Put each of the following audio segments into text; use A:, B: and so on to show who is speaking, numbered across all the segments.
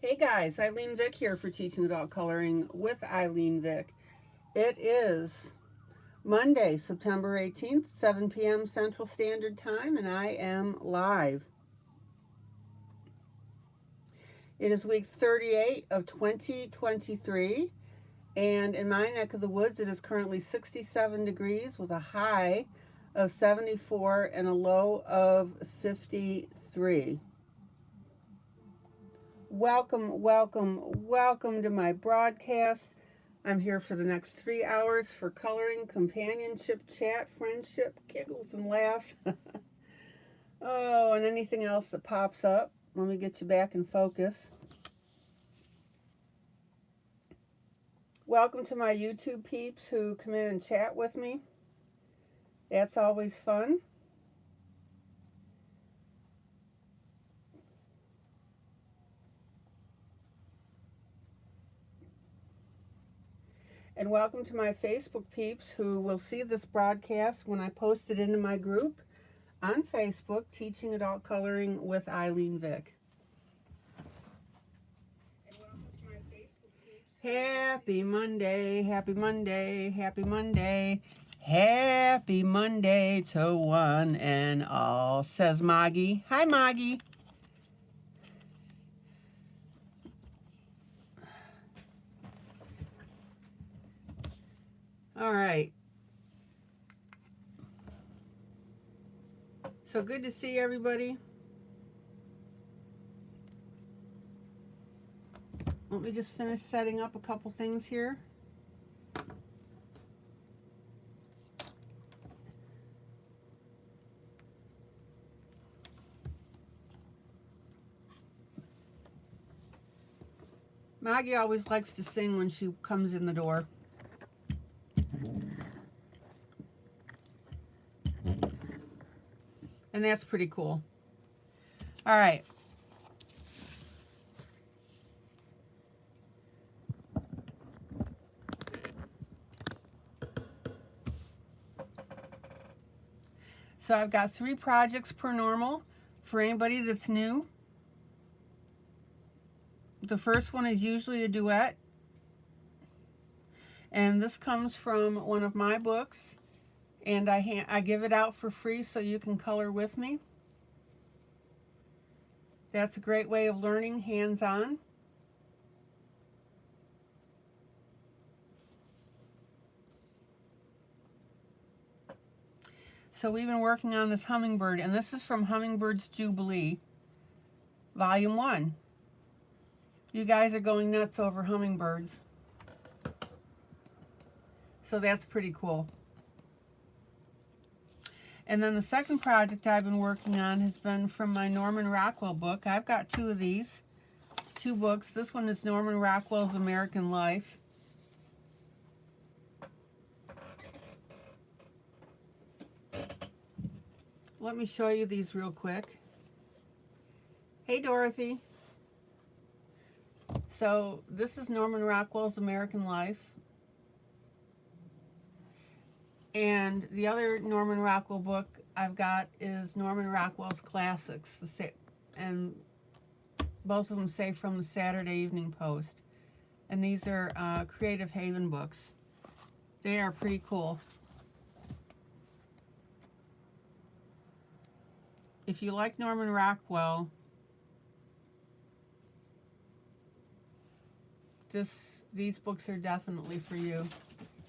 A: Hey guys, ILene Vick here for Teaching Adult Coloring with ILene Vick. It is Monday, September 18th, 7 p.m. Central Standard Time, and I am live. It is week 38 of 2023, and in my neck of the woods, it is currently 67 degrees with a high of 74 and a low of 53. Welcome, welcome, welcome to my broadcast. I'm here for the next 3 hours for coloring, companionship, chat, friendship, giggles, and laughs. Oh, and anything else that pops up. Let me get you back in focus. Welcome to my YouTube peeps who come in and chat with me. That's always fun. And welcome to my Facebook peeps who will see this broadcast when I post it into my group on Facebook, Teaching Adult Coloring with ILene Vick. Happy Monday, happy Monday, happy Monday, happy Monday to one and all, says Moggy. Hi, Moggy. All right. So good to see everybody. Let me just finish setting up a couple things here. Maggie always likes to sing when she comes in the door. And that's pretty cool. All right. So I've got 3 projects per normal for anybody that's new. The first one is usually a duet. And this comes from one of my books. And I give it out for free so you can color with me. That's a great way of learning hands-on. So we've been working on this hummingbird, and this is from Hummingbird's Jubilee, Volume 1. You guys are going nuts over hummingbirds. So that's pretty cool. And then the second project I've been working on has been from my Norman Rockwell book. I've got 2 of these, 2 books. This one is Norman Rockwell's American Life. Let me show you these real quick. Hey, Dorothy. So this is Norman Rockwell's American Life. And the other Norman Rockwell book I've got is Norman Rockwell's Classics. And both of them say from the Saturday Evening Post. And these are Creative Haven books. They are pretty cool. If you like Norman Rockwell, these books are definitely for you.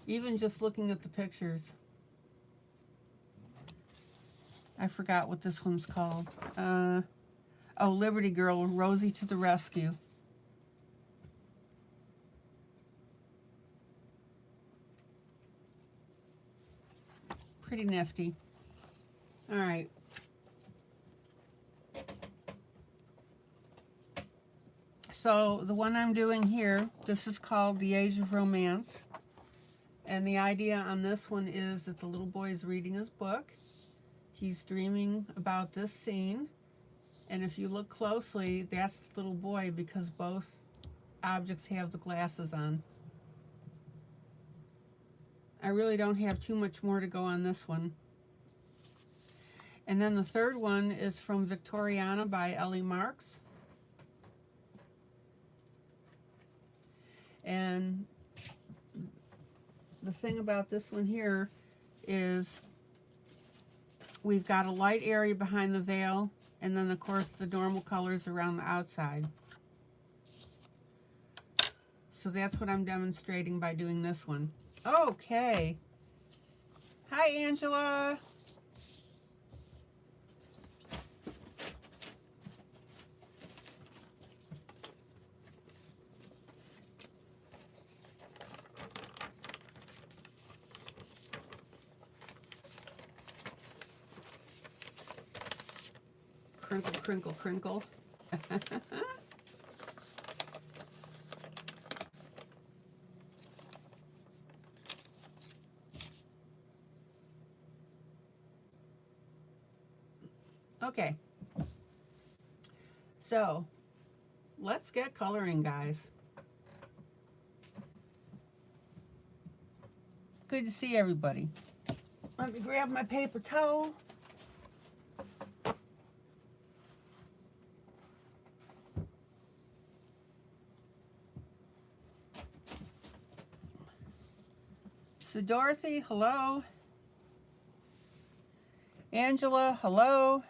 A: Even just looking at the pictures. I forgot what this one's called. Oh, Liberty Girl, Rosie to the Rescue. Pretty nifty. All right. So the one I'm doing here, this is called The Age of Romance. And the idea on this one is that the little boy is reading his book. He's dreaming about this scene. And if you look closely, that's the little boy because both objects have the glasses on. I really don't have too much more to go on this one. And then the third one is from Victoriana by Ellie Marks. And the thing about this one here is we've got a light area behind the veil, and then of course the normal colors around the outside. So that's what I'm demonstrating by doing this one. Okay. Hi, Angela. Crinkle, crinkle, crinkle. Okay. So, let's get coloring, guys. Good to see everybody. Let me grab my paper towel. So Dorothy, hello. Angela, hello.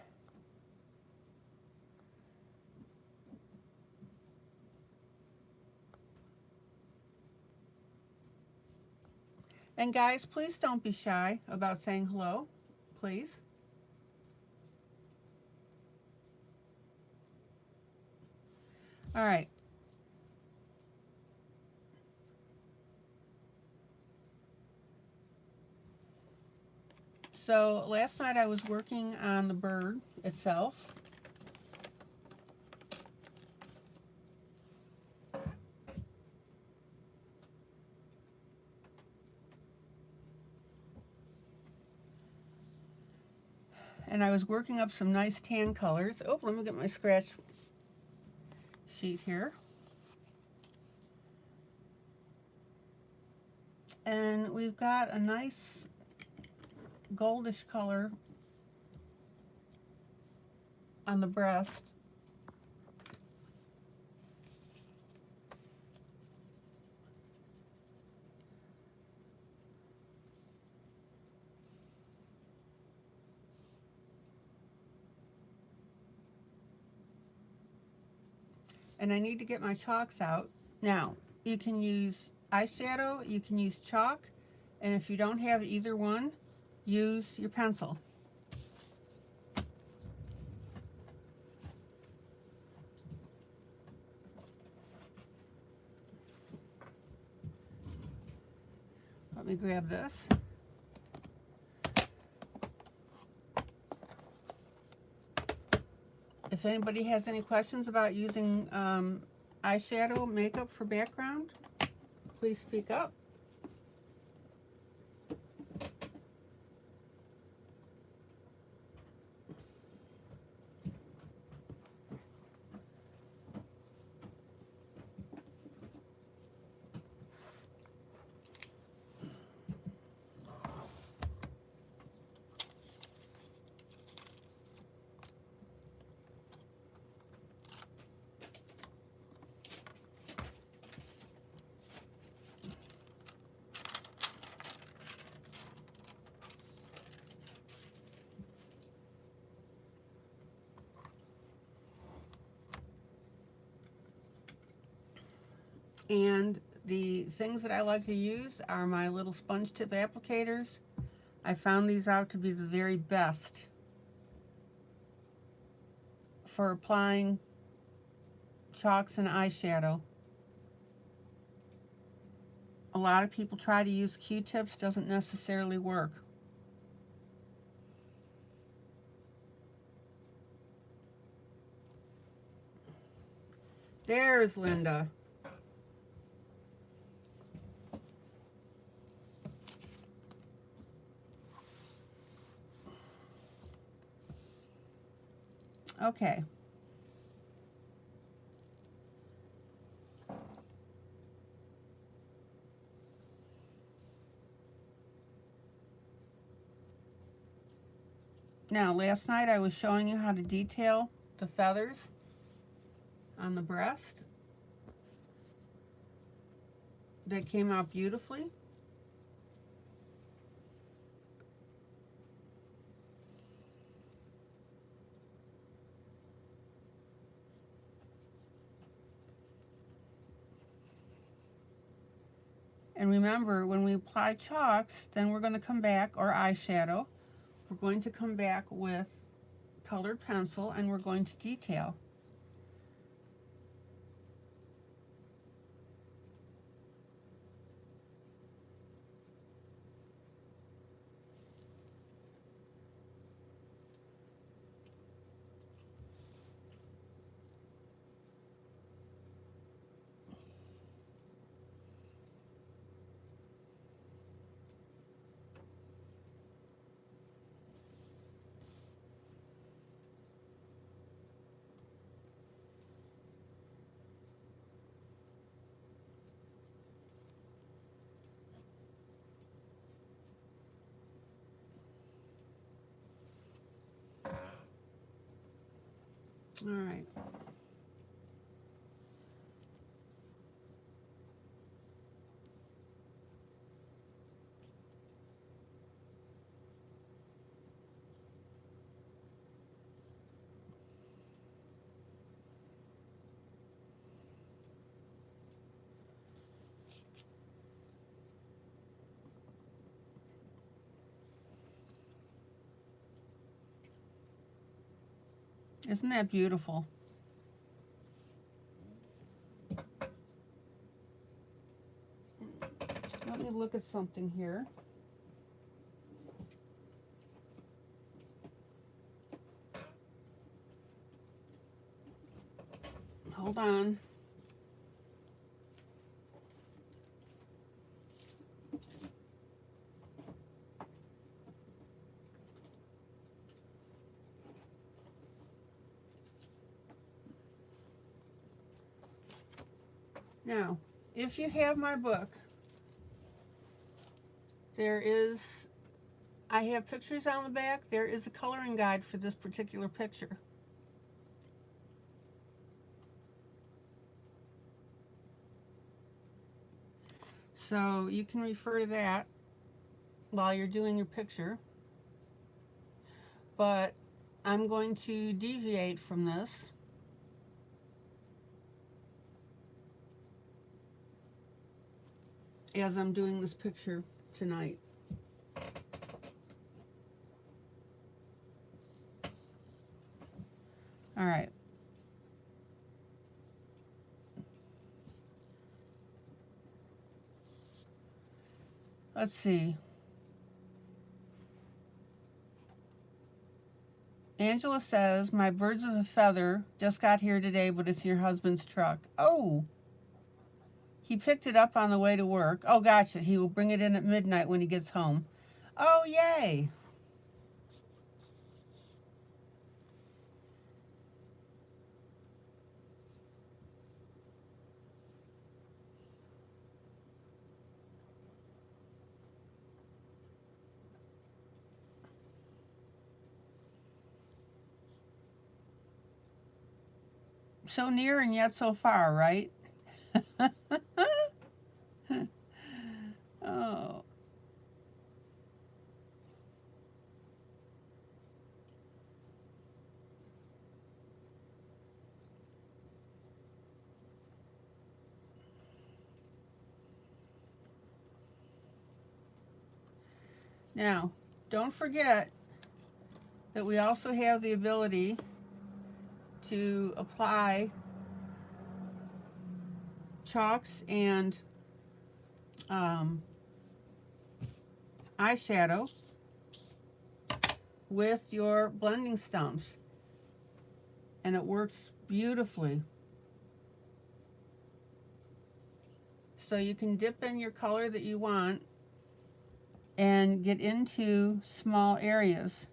A: And guys, please don't be shy about saying hello, please. All right. So last night I was working on the bird itself. And I was working up some nice tan colors. Oh, let me get my scratch sheet here. And we've got a nice goldish color on the breast. And I need to get my chalks out. Now, you can use eyeshadow, you can use chalk, and if you don't have either one, use your pencil. Let me grab this. If anybody has any questions about using eyeshadow makeup for background, please speak up. And the things that I like to use are my little sponge tip applicators. I found these out to be the very best for applying chalks and eyeshadow. A lot of people try to use Q-tips, doesn't necessarily work. There's Linda. Okay. Now, last night I was showing you how to detail the feathers on the breast. that came out beautifully. And remember, when we apply chalks, then we're going to come back, or eyeshadow, we're going to come back with colored pencil and we're going to detail. All right. Isn't that beautiful? Let me look at something here. Hold on. Now, if you have my book, I have pictures on the back. There is a coloring guide for this particular picture. So you can refer to that while you're doing your picture. But I'm going to deviate from this. As I'm doing this picture tonight. All right. Let's see. Angela says, my birds of a feather just got here today, but it's your husband's truck. Oh, he picked it up on the way to work. Oh, gotcha. He will bring it in at midnight when he gets home. Oh, yay. So near and yet so far, right? Oh. Now, don't forget that we also have the ability to apply chalks and eyeshadow with your blending stumps, and it works beautifully. So you can dip in your color that you want and get into small areas.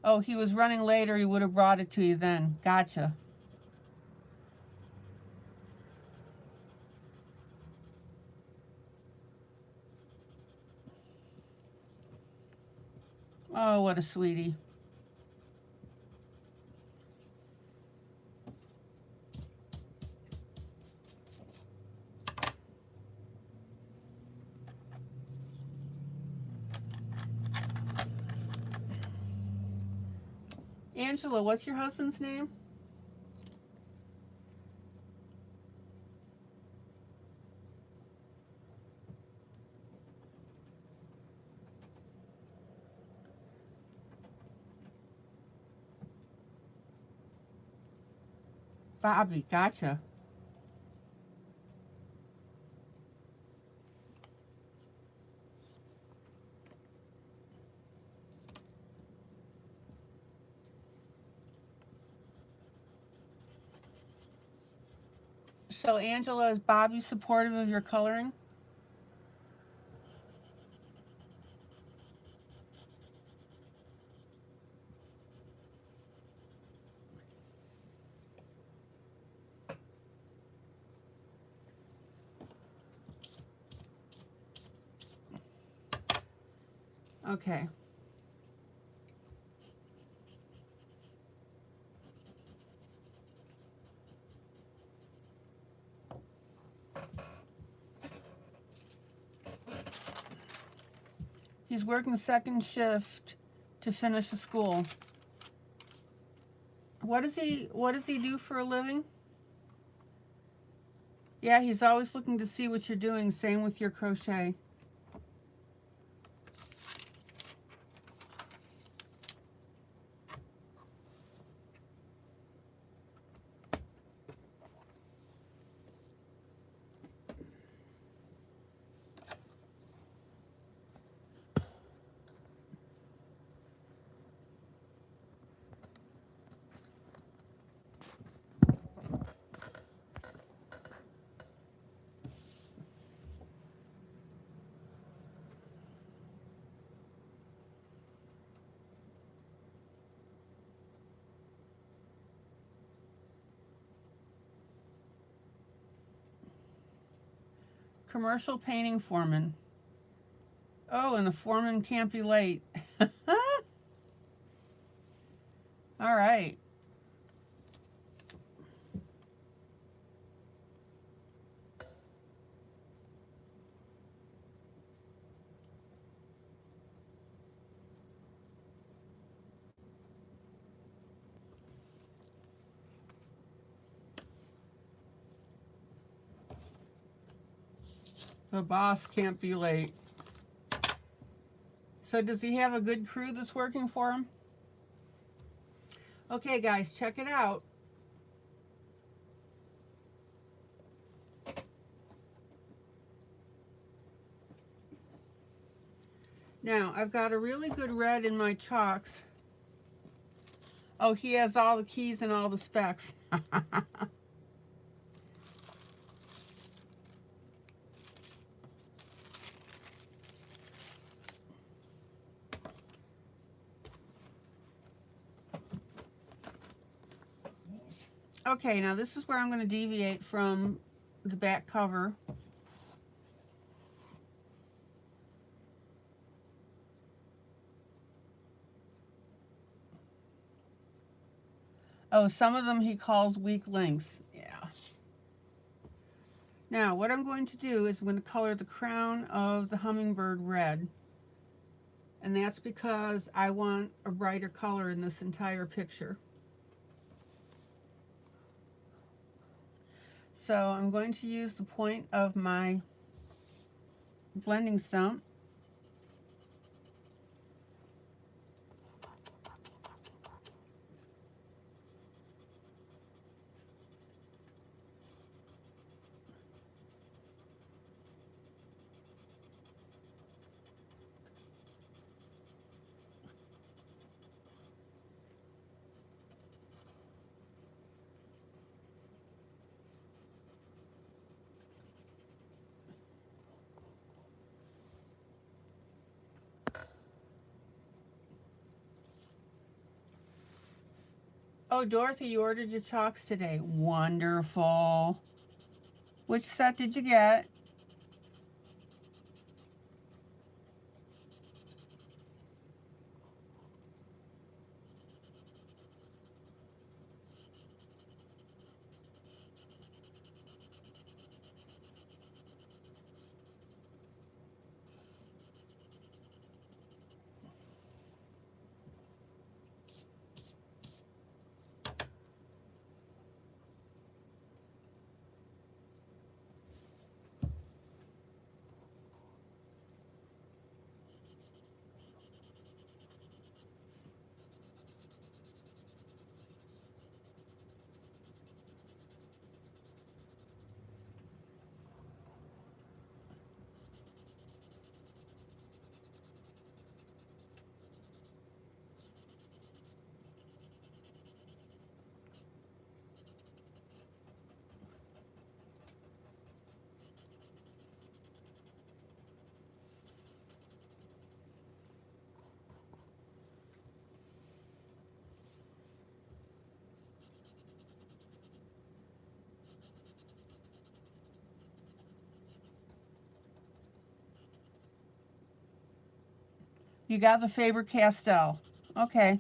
A: Oh, he was running later. He would have brought it to you then. Gotcha. Oh, what a sweetie. Angela, what's your husband's name? Bobby, gotcha. So, Angela, is Bobby supportive of your coloring? Okay. He's working second shift to finish the school. What does he do for a living? Yeah, he's always looking to see what you're doing. Same with your crochet. Commercial painting foreman. Oh, and the foreman can't be late. All right. The boss can't be late. So does he have a good crew that's working for him? Okay, guys, check it out. Now, I've got a really good red in my chalks. Oh, he has all the keys and all the specs. Okay, now this is where I'm going to deviate from the back cover. Oh, some of them he calls weak links. Yeah. Now, what I'm going to do is I'm going to color the crown of the hummingbird red. And that's because I want a brighter color in this entire picture. So I'm going to use the point of my blending stump. Oh, Dorothy, you ordered your chalks today. Wonderful. Which set did you get? You got the Faber-Castell. Okay.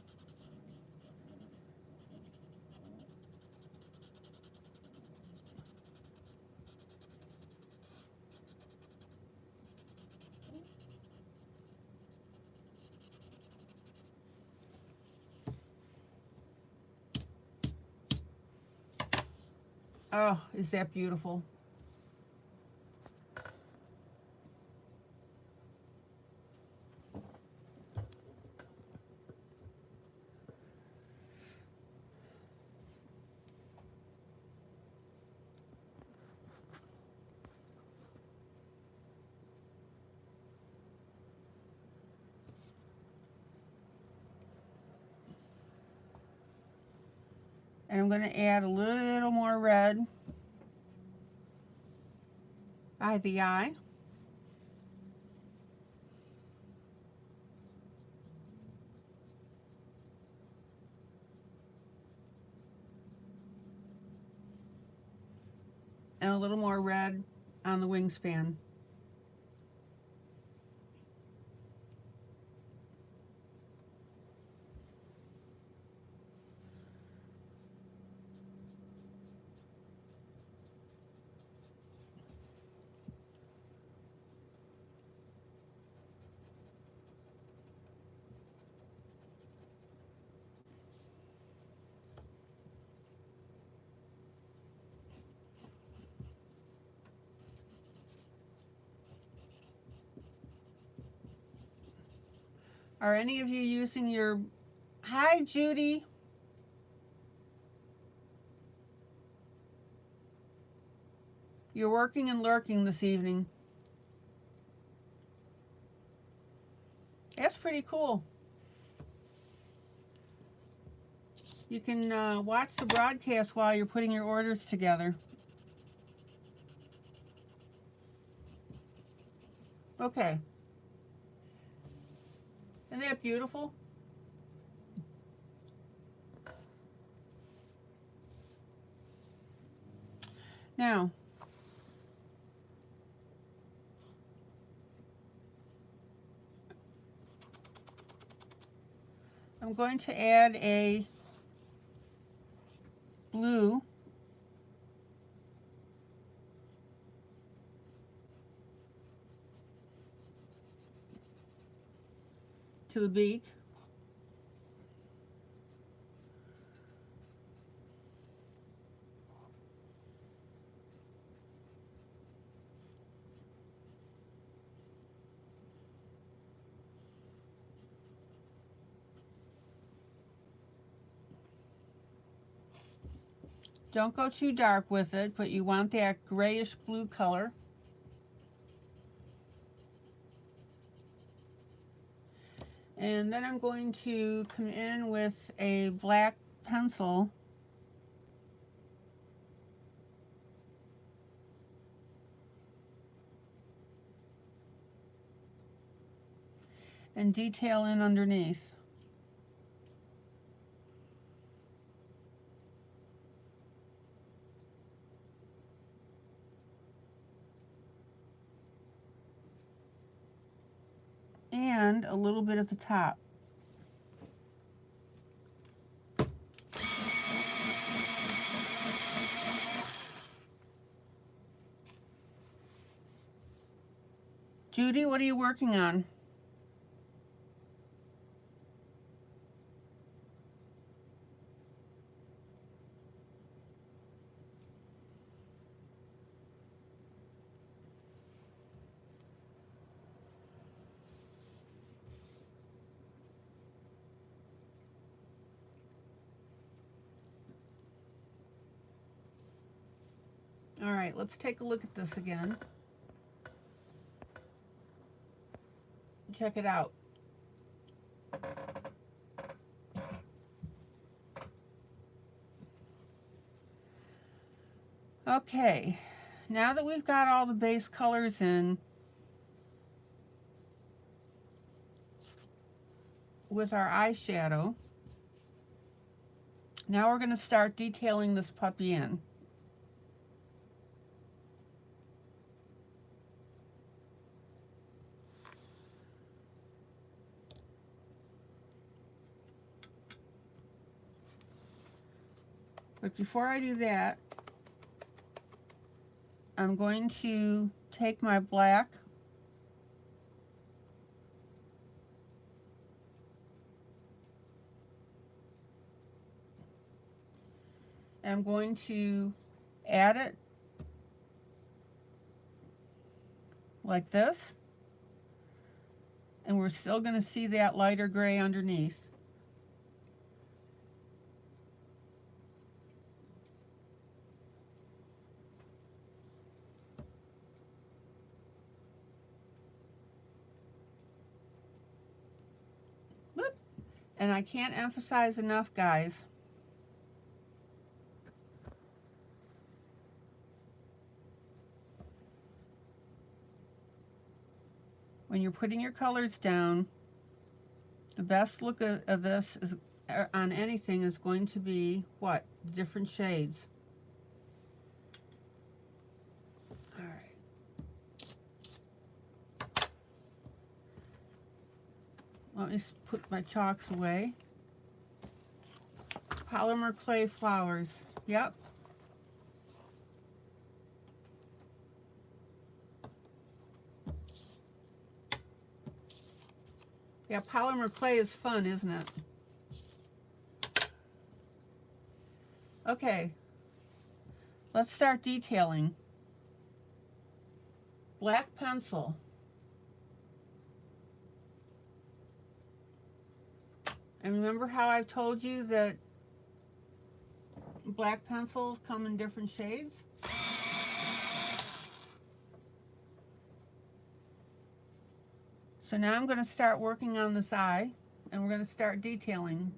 A: Oh, is that beautiful? And I'm going to add a little more red by the eye. And a little more red on the wingspan. Are any of you using your... Hi, Judy. You're working and lurking this evening. That's pretty cool. You can watch the broadcast while you're putting your orders together. Okay. Isn't that beautiful? Now, I'm going to add a blue to the beak. Don't go too dark with it, but you want that grayish blue color. And then I'm going to come in with a black pencil and detail in underneath. And a little bit at the top. Judy, what are you working on? All right, let's take a look at this again. Check it out. Okay, now that we've got all the base colors in with our eyeshadow, now we're going to start detailing this puppy in. But before I do that, I'm going to take my black and I'm going to add it like this, and we're still going to see that lighter gray underneath. Whoop. And I can't emphasize enough, guys, when you're putting your colors down, the best look of this is on anything is going to be what? Different shades. All right. Let me put my chalks away. Polymer clay flowers. Yep. Yeah, polymer clay is fun, isn't it? Okay, let's start detailing. Black pencil. And remember how I've told you that black pencils come in different shades? So now I'm going to start working on this eye, and we're going to start detailing.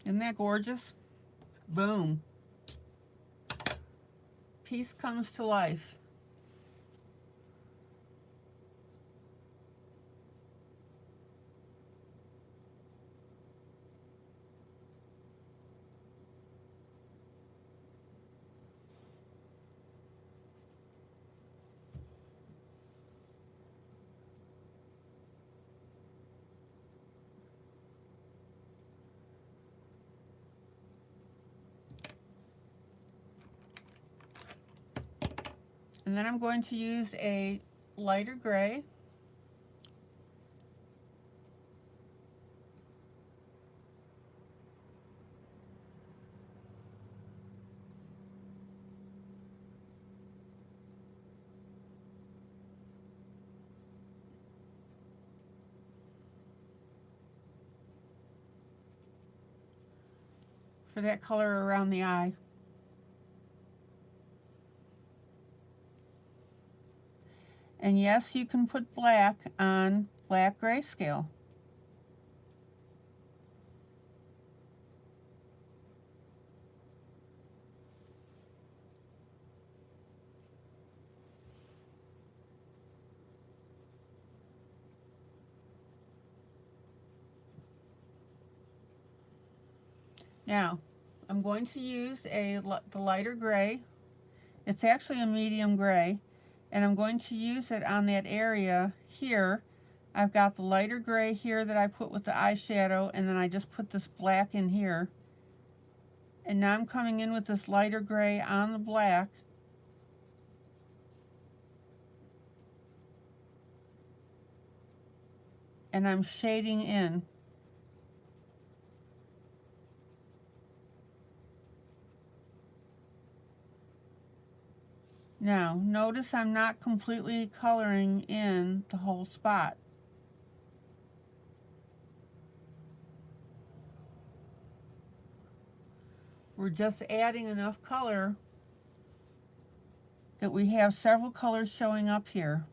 A: Isn't that gorgeous? Boom. Piece comes to life. And then I'm going to use a lighter gray. For that color around the eye. And yes, you can put black on black grayscale. Now, I'm going to use the lighter gray. It's actually a medium gray, and I'm going to use it on that area here. I've got the lighter gray here that I put with the eyeshadow, and then I just put this black in here. And now I'm coming in with this lighter gray on the black. And I'm shading in. Now, notice I'm not completely coloring in the whole spot. We're just adding enough color that we have several colors showing up here.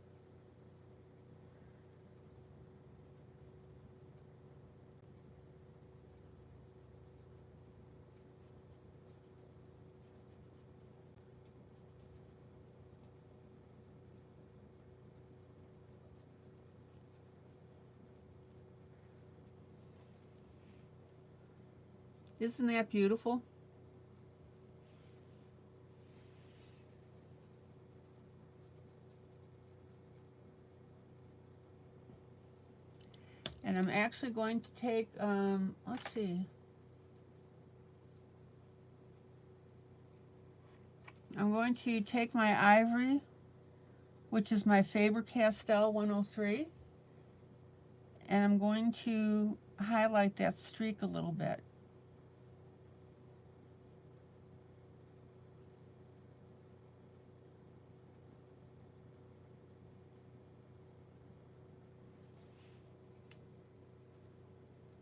A: Isn't that beautiful? And I'm actually going to take, let's see. I'm going to take my ivory, which is my Faber-Castell 103, and I'm going to highlight that streak a little bit.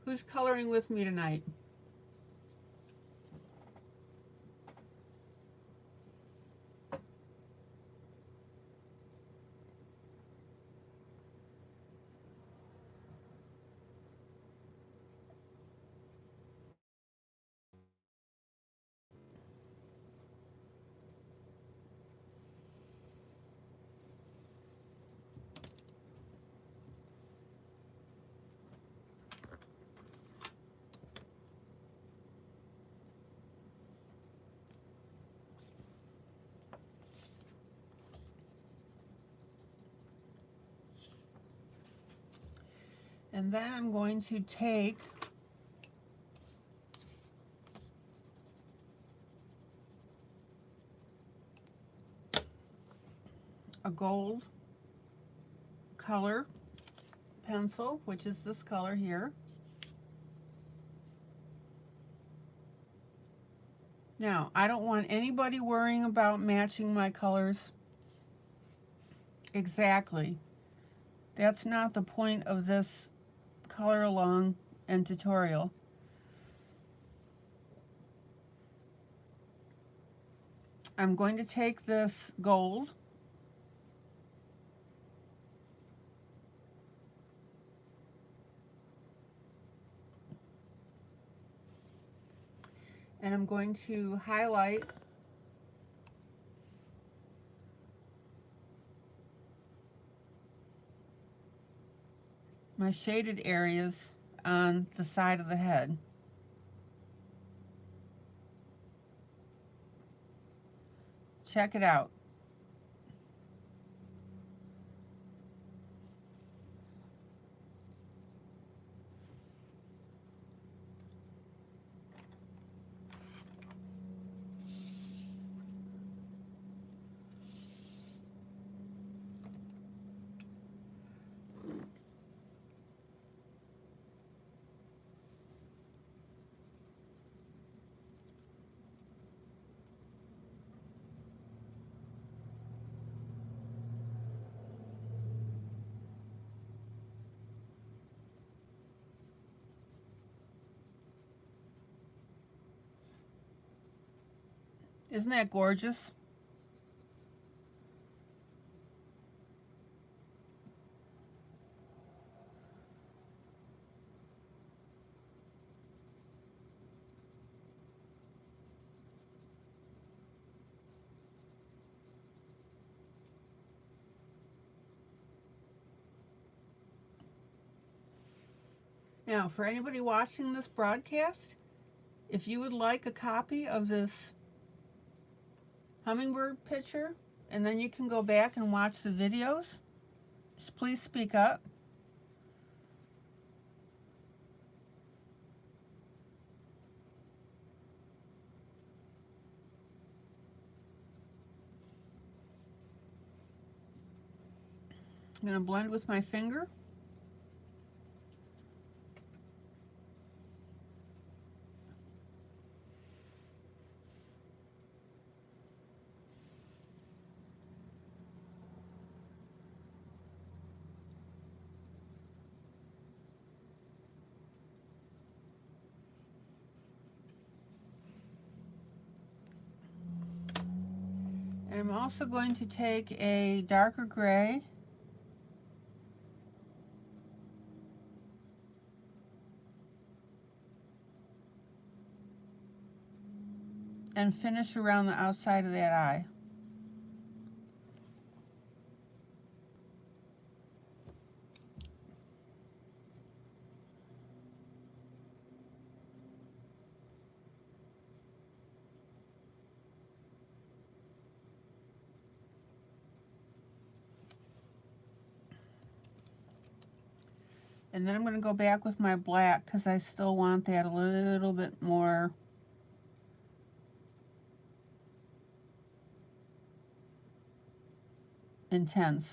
A: Who's coloring with me tonight? And then I'm going to take a gold color pencil, which is this color here. Now, I don't want anybody worrying about matching my colors exactly. That's not the point of this color along and tutorial. I'm going to take this gold and I'm going to highlight my shaded areas on the side of the head. Check it out. Isn't that gorgeous? Now, for anybody watching this broadcast, if you would like a copy of this hummingbird picture, and then you can go back and watch the videos, just please speak up. I'm going to blend with my finger. also going to take a darker gray and finish around the outside of that eye. And then I'm going to go back with my black because I still want that a little bit more intense.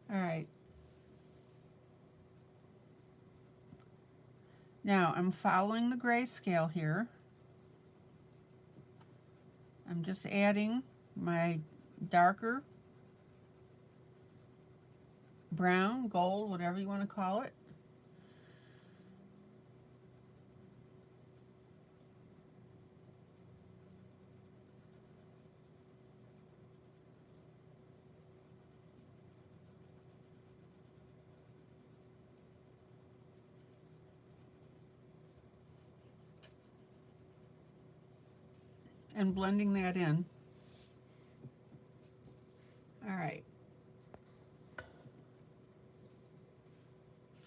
A: All right. Now I'm following the grayscale here. I'm just adding my darker brown, gold, whatever you want to call it. And blending that in. All right.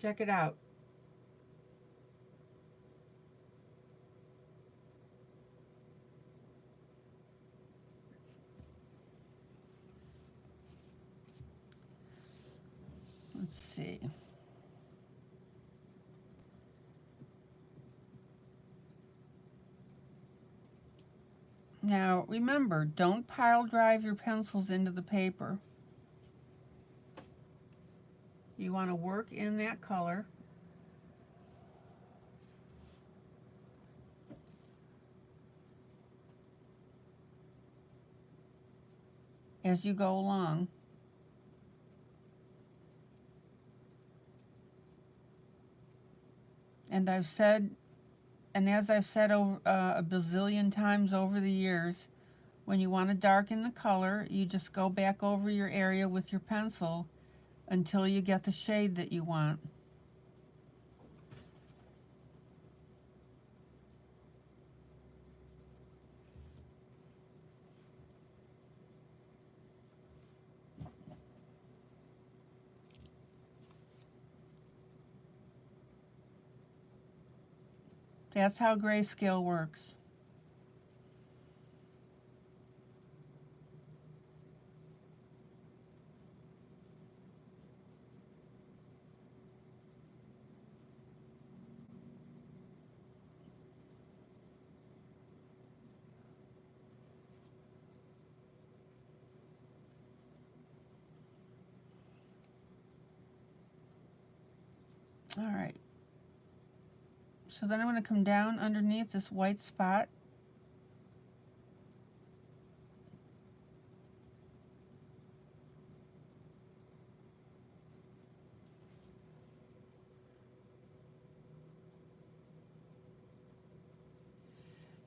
A: Check it out. Let's see. Now remember, don't pile drive your pencils into the paper. You want to work in that color. As you go along. And as I've said over a bazillion times over the years, when you want to darken the color, you just go back over your area with your pencil until you get the shade that you want. That's how grayscale works. All right. So then I'm going to come down underneath this white spot.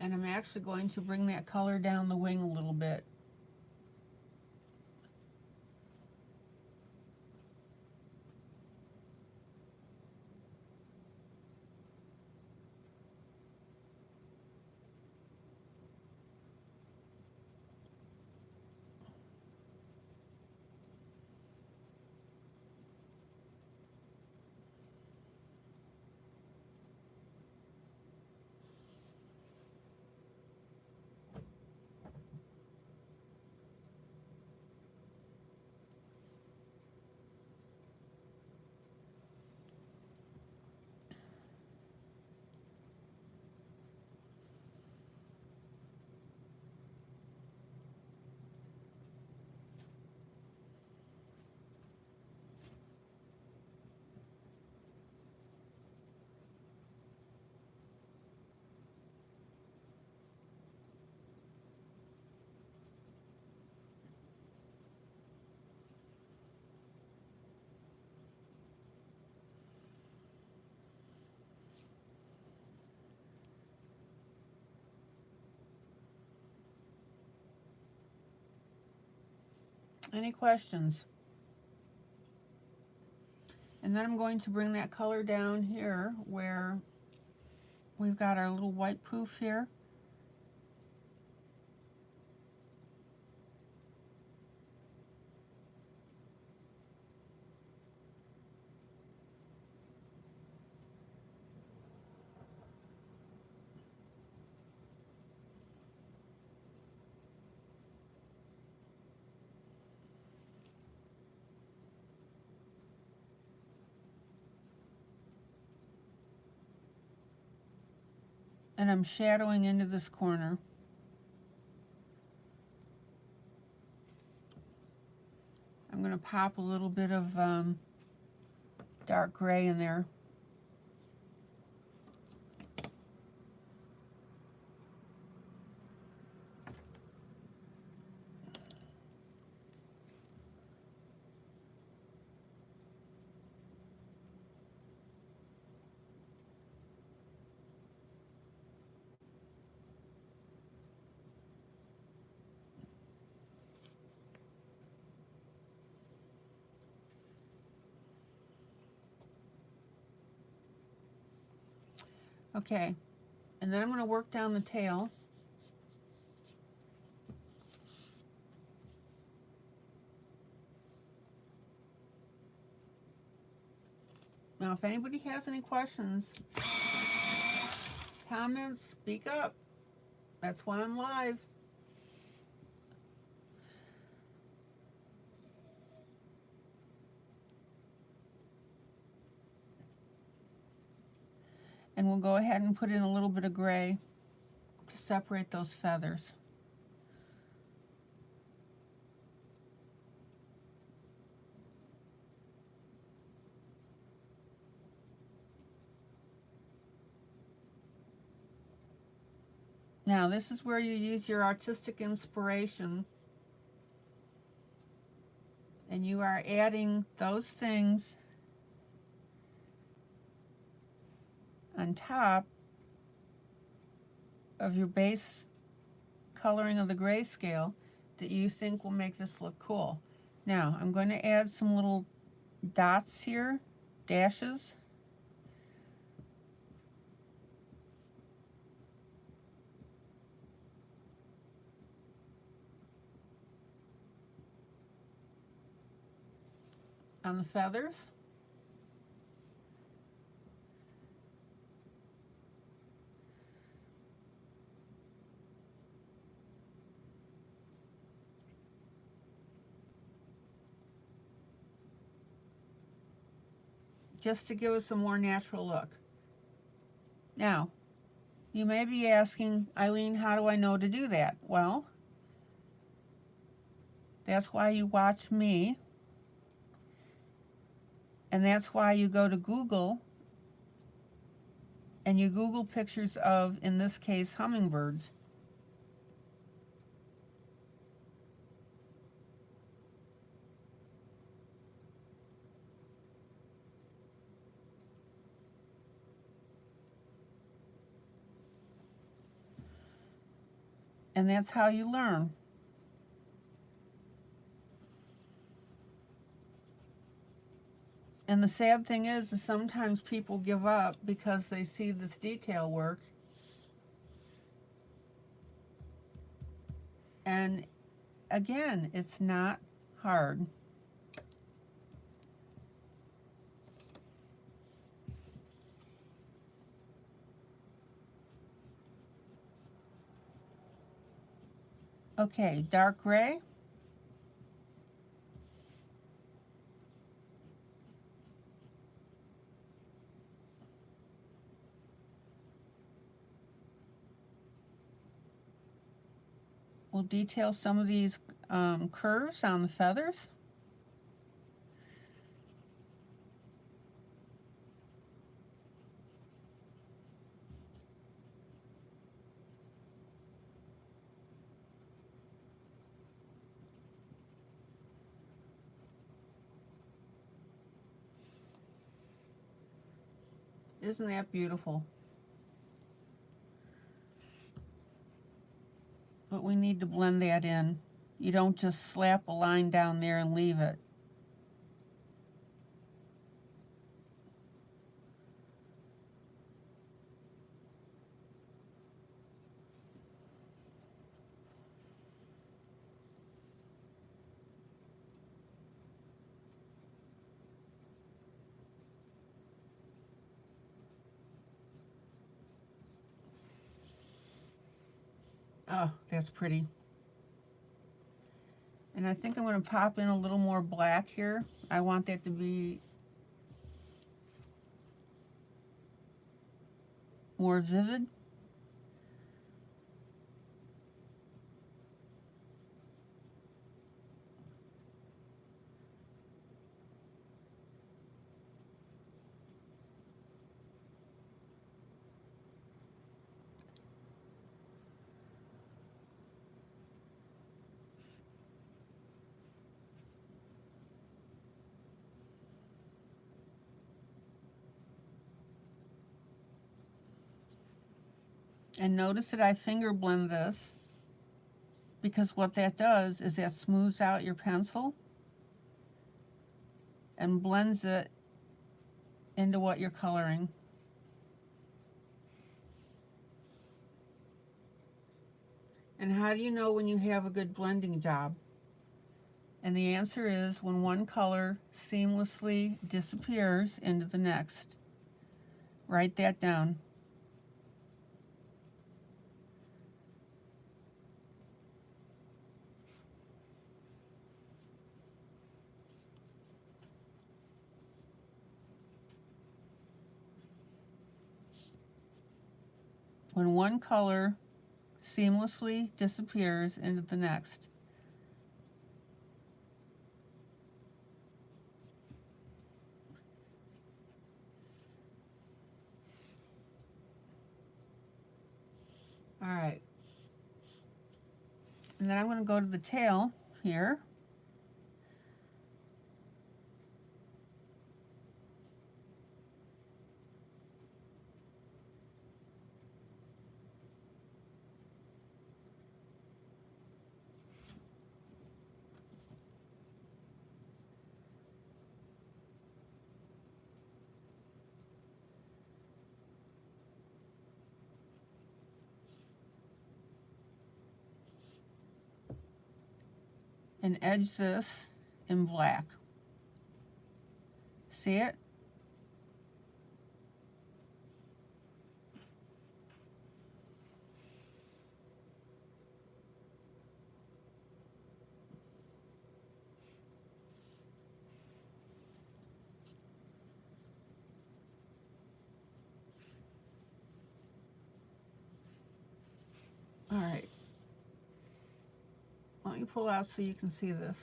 A: And I'm actually going to bring that color down the wing a little bit. Any questions? And then I'm going to bring that color down here where we've got our little white poof here. And I'm shadowing into this corner. I'm going to pop a little bit of dark gray in there. Okay, and then I'm going to work down the tail. Now, if anybody has any questions, comments, speak up. That's why I'm live. And we'll go ahead and put in a little bit of gray to separate those feathers. Now, this is where you use your artistic inspiration, and you are adding those things on top of your base coloring of the grayscale that you think will make this look cool. Now, I'm going to add some little dots here, dashes. On the feathers. Just to give us a more natural look. Now, you may be asking, ILene, how do I know to do that? Well, that's why you watch me, and that's why you go to Google and you Google pictures of, in this case, hummingbirds. And that's how you learn. And the sad thing is sometimes people give up because they see this detail work. And again, it's not hard. Okay, dark gray. We'll detail some of these curves on the feathers. Isn't that beautiful? But we need to blend that in. You don't just slap a line down there and leave it. Oh, that's pretty. And I think I'm going to pop in a little more black here. I want that to be more vivid. And notice that I finger blend this, because what that does is that smooths out your pencil and blends it into what you're coloring. And how do you know when you have a good blending job? And the answer is when one color seamlessly disappears into the next. Write that down. When one color seamlessly disappears into the next. All right. And then I'm going to go to the tail here. And edge this in black. See it? All right. Let me pull out so you can see this.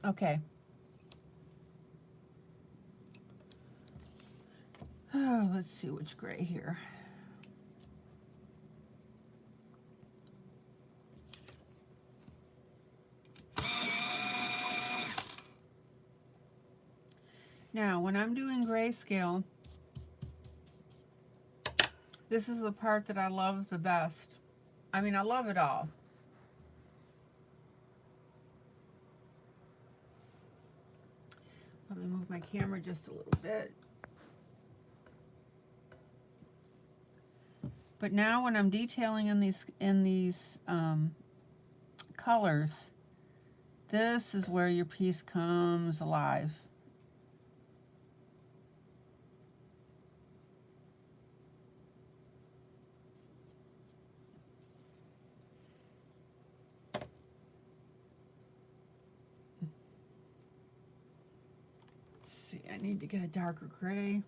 A: Okay. Oh, let's see which gray here. Now, when I'm doing grayscale, this is the part that I love the best. I mean, I love it all. Let me move my camera just a little bit. But now when I'm detailing in these colors, this is where your piece comes alive. Let's see, I need to get a darker gray.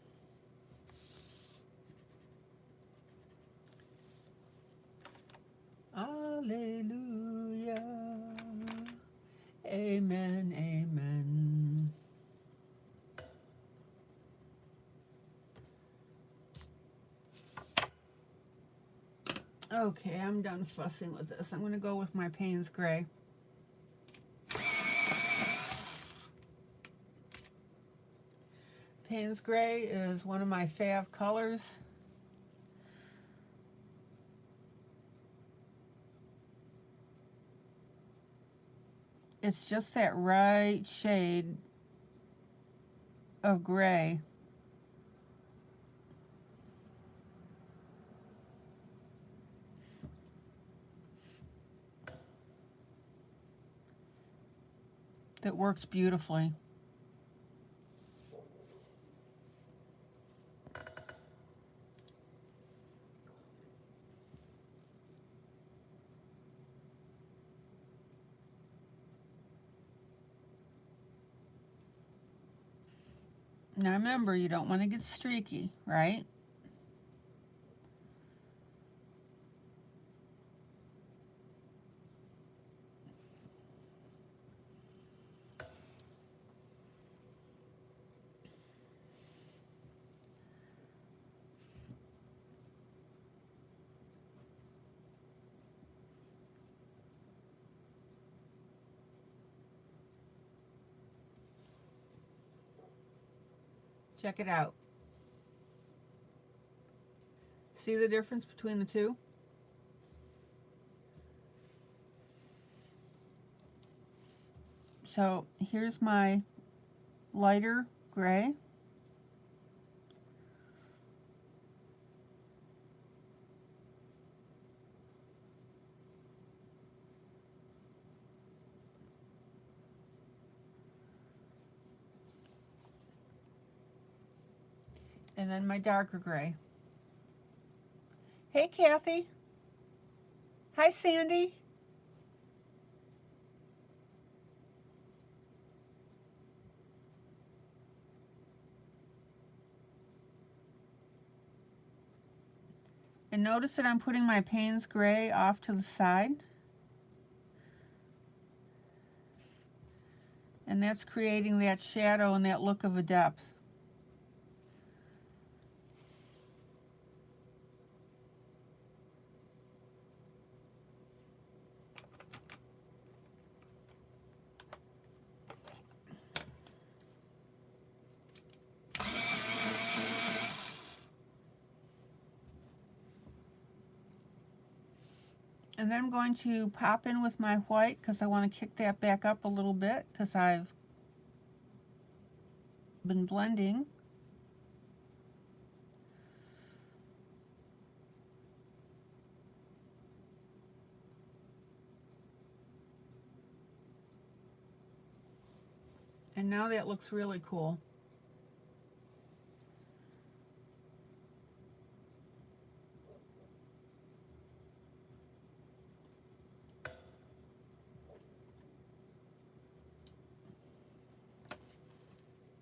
A: Hallelujah. Amen, amen. Okay, I'm done fussing with this. I'm going to go with my Payne's Gray. Payne's Gray is one of my fav colors. It's just that right shade of gray. That works beautifully. Now remember, you don't want to get streaky, right? Check it out. See the difference between the two? So here's my lighter gray. And then my darker gray. Hey, Kathy. Hi, Sandy. And notice that I'm putting my Payne's Gray off to the side. And that's creating that shadow and that look of a depth. And then I'm going to pop in with my white because I want to kick that back up a little bit because I've been blending. And now that looks really cool.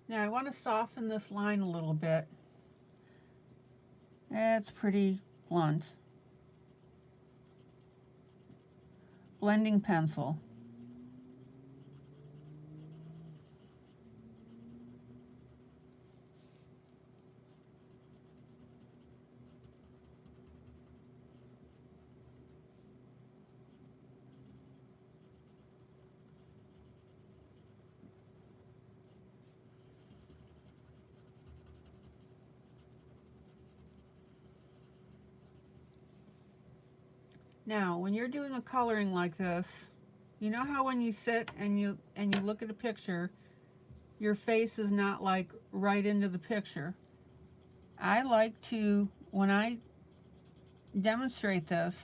A: Now I want to soften this line a little bit. It's pretty blunt. Blending pencil. Now, when you're doing a coloring like this, you know how when you sit and you look at a picture, your face is not like right into the picture. I like to, when I demonstrate this,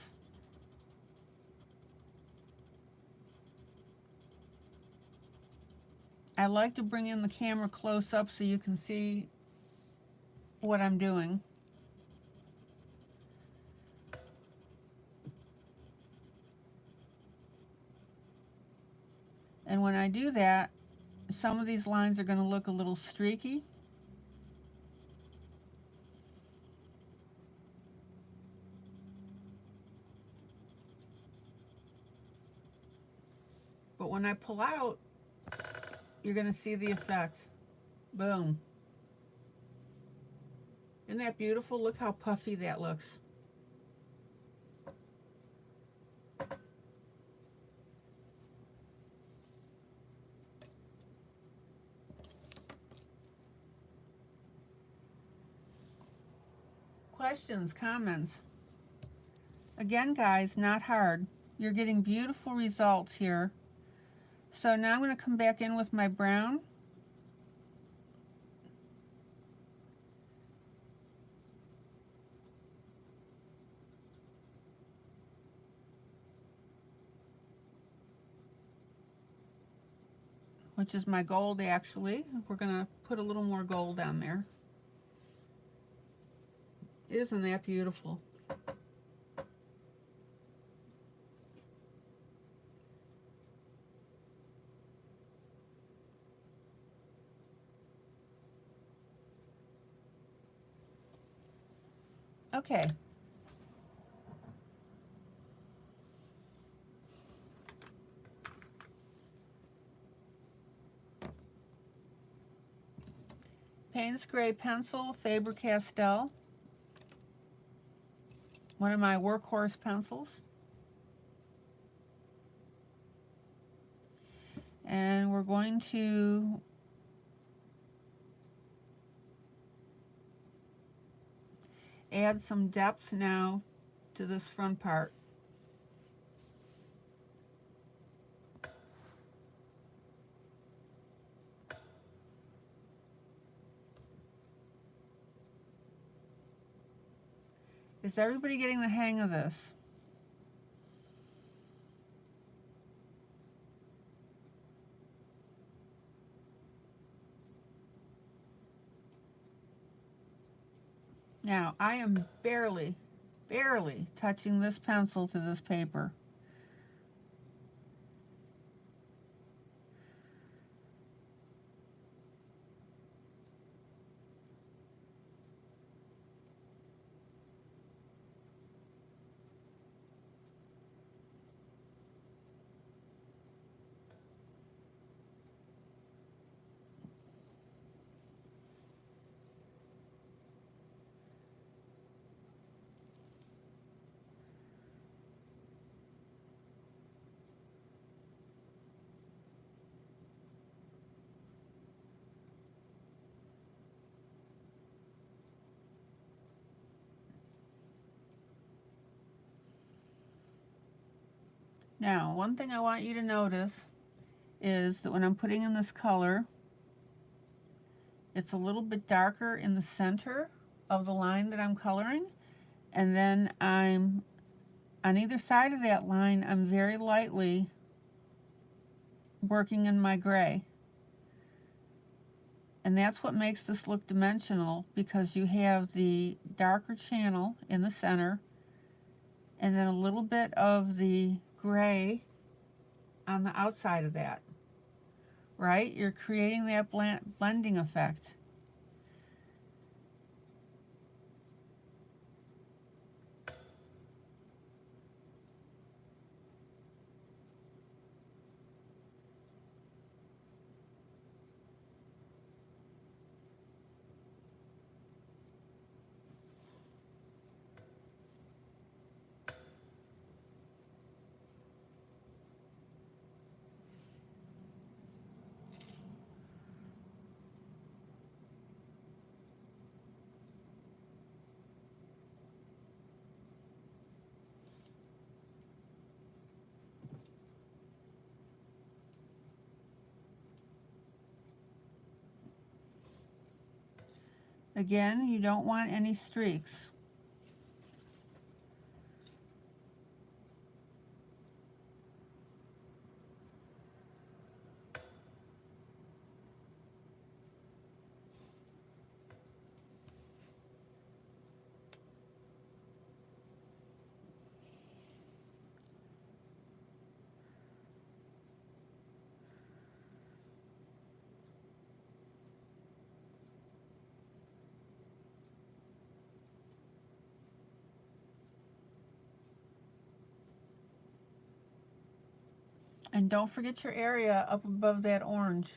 A: I like to bring in the camera close up so you can see what I'm doing. And when I do that, some of these lines are going to look a little streaky. But when I pull out, you're going to see the effect. Boom. Isn't that beautiful? Look how puffy that looks. Questions, comments? Again, guys, not hard. You're getting beautiful results here. So now I'm going to come back in with my brown. Which is my gold, actually. We're going to put a little more gold on there. Isn't that beautiful? Okay. Payne's Gray pencil, Faber-Castell. One of my workhorse pencils. And we're going to add some depth now to this front part. Is everybody getting the hang of this? Now, I am barely touching this pencil to this paper. Now, one thing I want you to notice is that when I'm putting in this color, it's a little bit darker in the center of the line that I'm coloring, and then I'm on either side of that line, I'm very lightly working in my gray. And that's what makes this look dimensional, because you have the darker channel in the center and then a little bit of the gray on the outside of that, right? You're creating that blending effect. Again, you don't want any streaks. And don't forget your area up above that orange.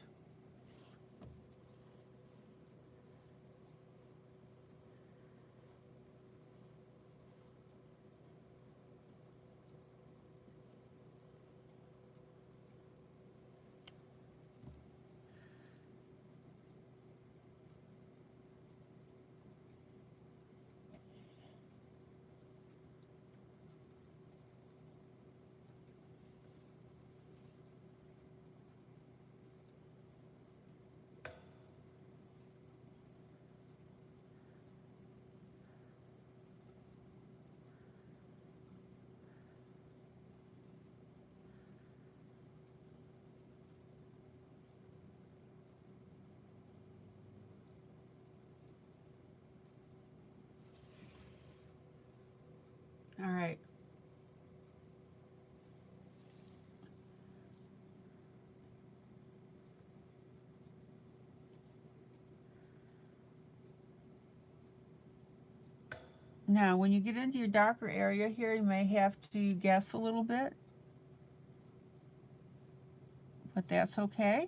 A: Now, when you get into your darker area here, you may have to guess a little bit, but that's okay.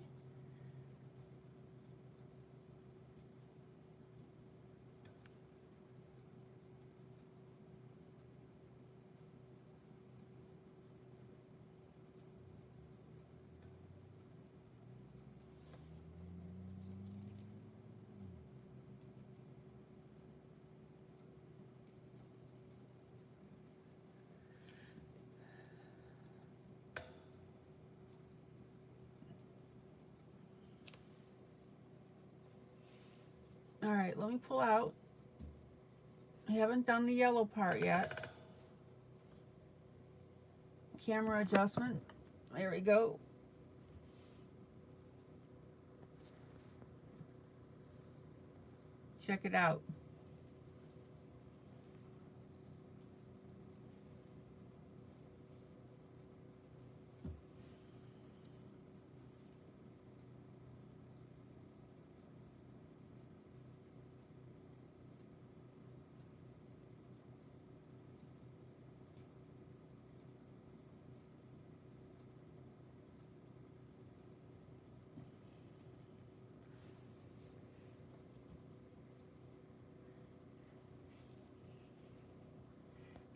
A: All right, let me pull out. I haven't done the yellow part yet. Camera adjustment. There we go. Check it out.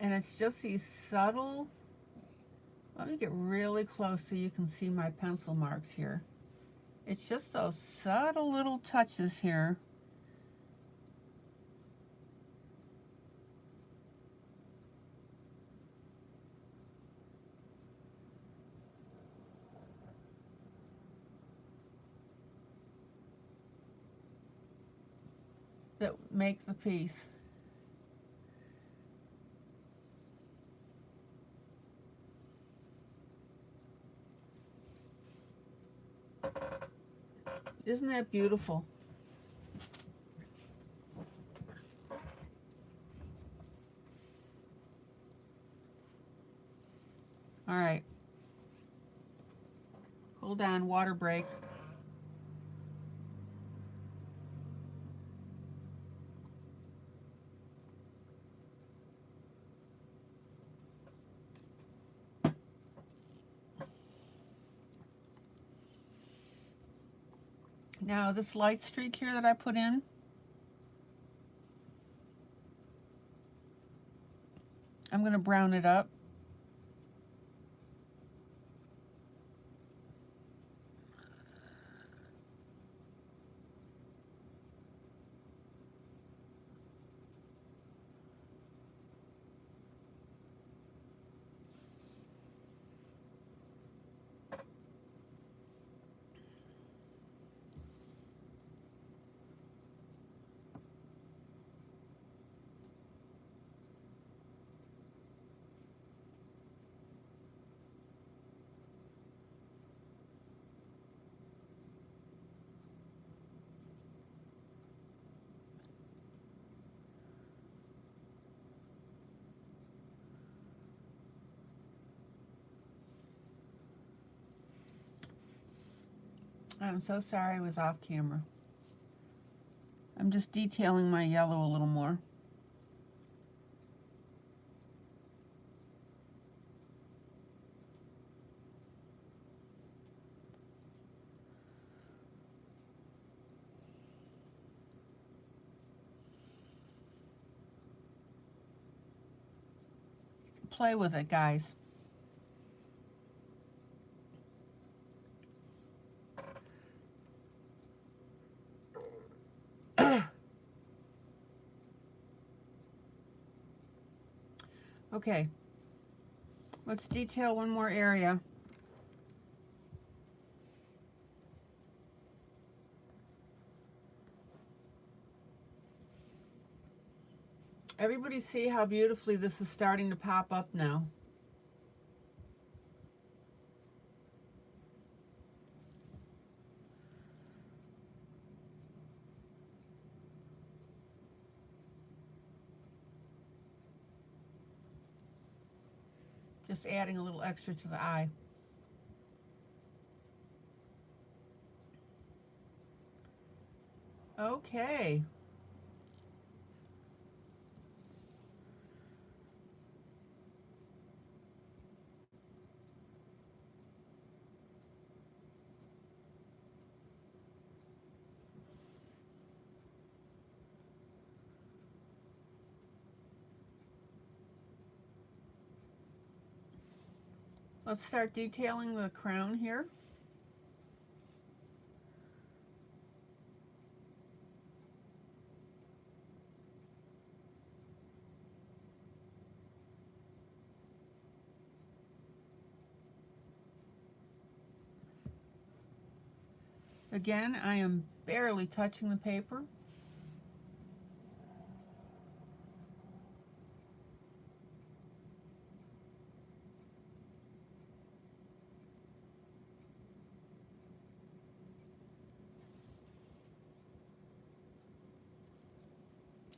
A: And it's just these subtle, let me get really close so you can see my pencil marks here. It's just those subtle little touches here that make the piece. Isn't that beautiful? All right. Hold on, water break. Now this light streak here that I put in, I'm going to brown it up. I'm so sorry I was off camera. I'm just detailing my yellow a little more. Play with it, guys. Okay, let's detail one more area. Everybody see how beautifully this is starting to pop up now? Just adding a little extra to the eye. Okay. Let's start detailing the crown here. Again, I am barely touching the paper.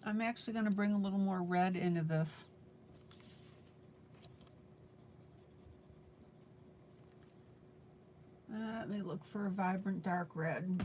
A: I'm actually going to bring a little more red into this. Let me look for a vibrant dark red.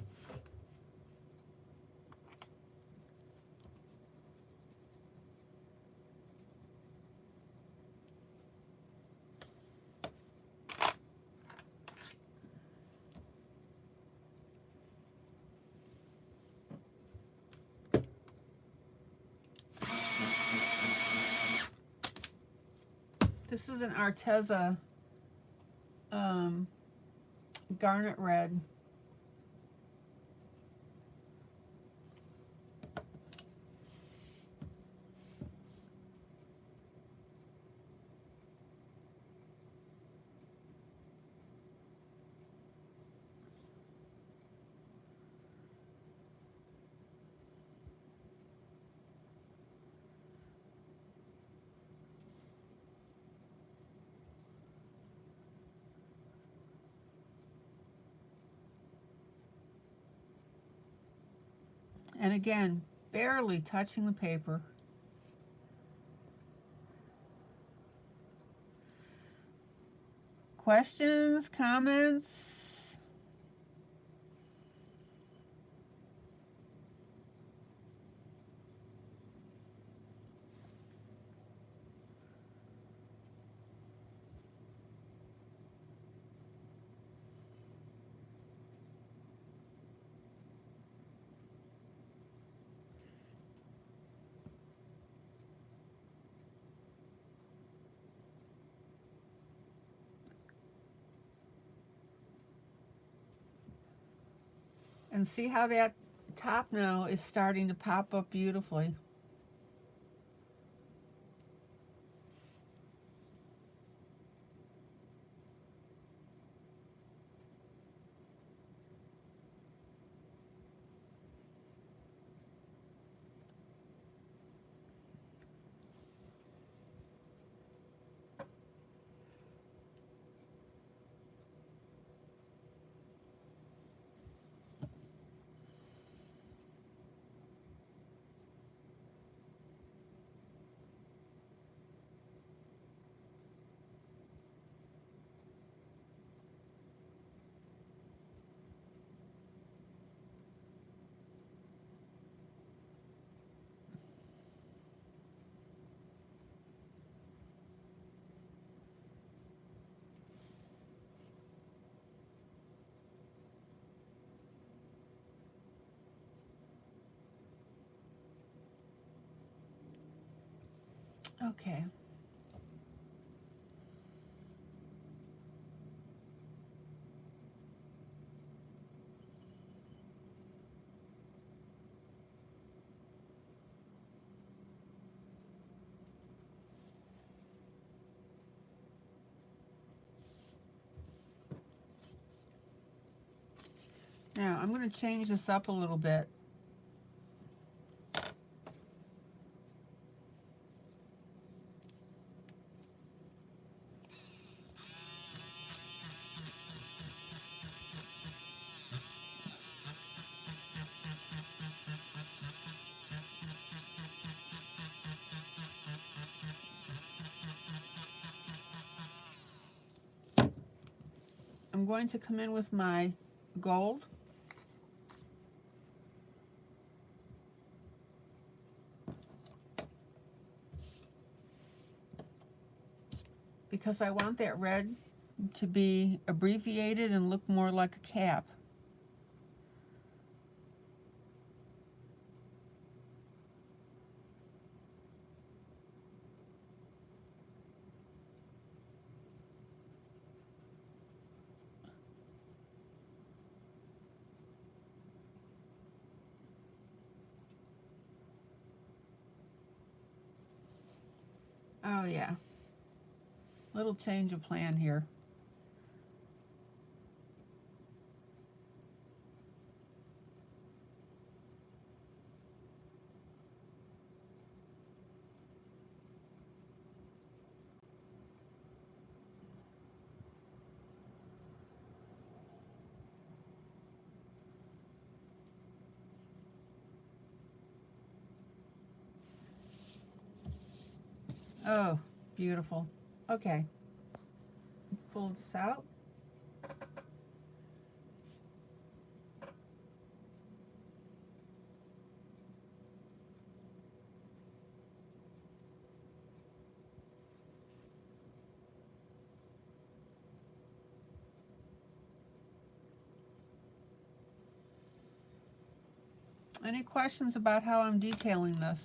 A: This is an Arteza garnet red. And again, barely touching the paper. Questions, comments? And see how that top now is starting to pop up beautifully. Okay. Now I'm going to change this up a little bit. I'm going to come in with my gold. Because I want that red to be abbreviated and look more like a cap. Oh yeah, little change of plan here. Oh, beautiful. Okay, pull this out. Any questions about how I'm detailing this?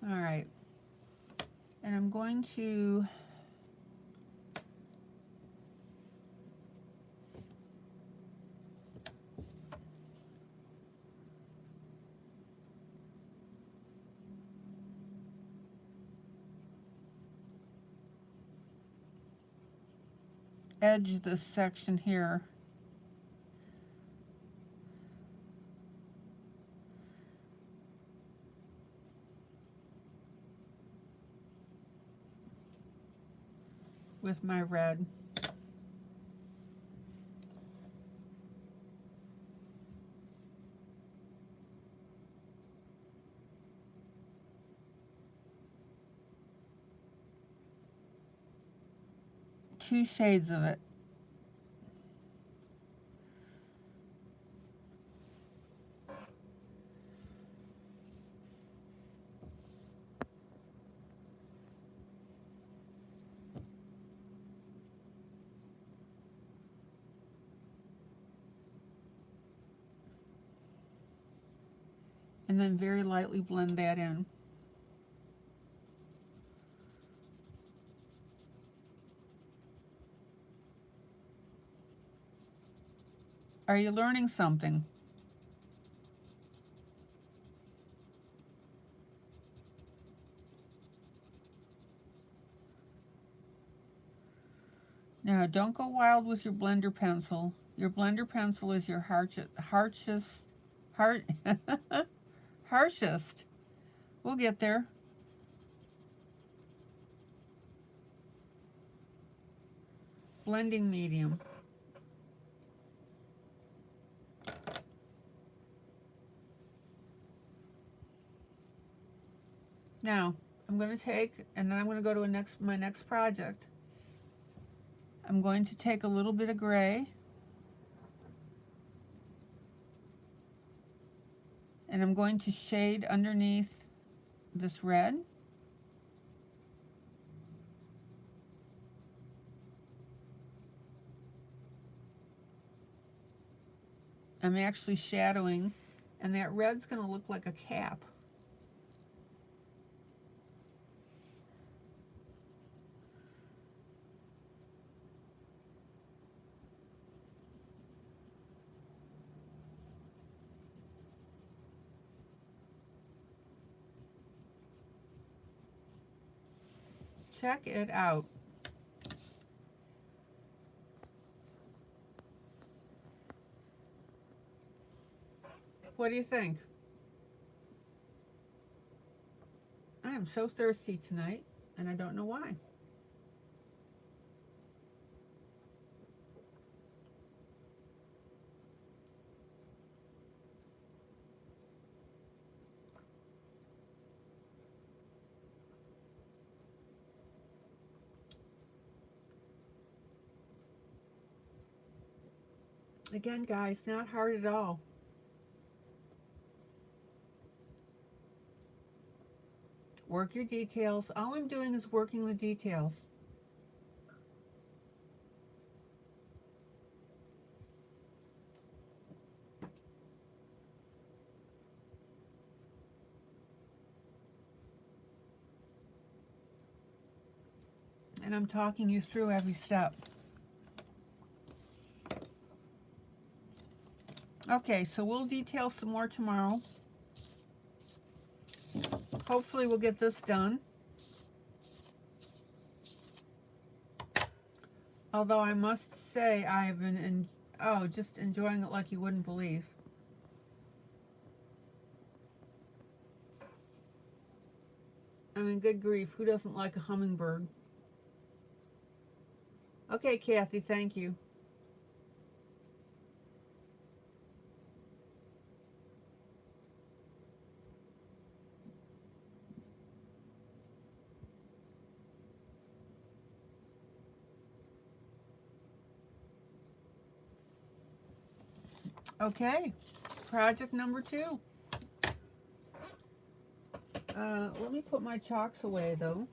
A: All right, and I'm going to edge this section here. With my red. Two shades of it. And then very lightly blend that in. Are you learning something? Now, don't go wild with your blender pencil. Your blender pencil is your harshest. We'll get there. Blending medium. Now, I'm going to take, and then I'm going to go to my next project. I'm going to take a little bit of gray, and I'm going to shade underneath this red. I'm actually shadowing, and that red's going to look like a cap. Check it out. What do you think? I am so thirsty tonight, and I don't know why. Again, guys, not hard at all. Work your details. All I'm doing is working the details. And I'm talking you through every step. Okay, so we'll detail some more tomorrow. Hopefully we'll get this done. Although I must say I've been just enjoying it like you wouldn't believe. I mean, good grief, who doesn't like a hummingbird? Okay, Kathy, thank you. Okay, project number 2. Let me put my chalks away, though.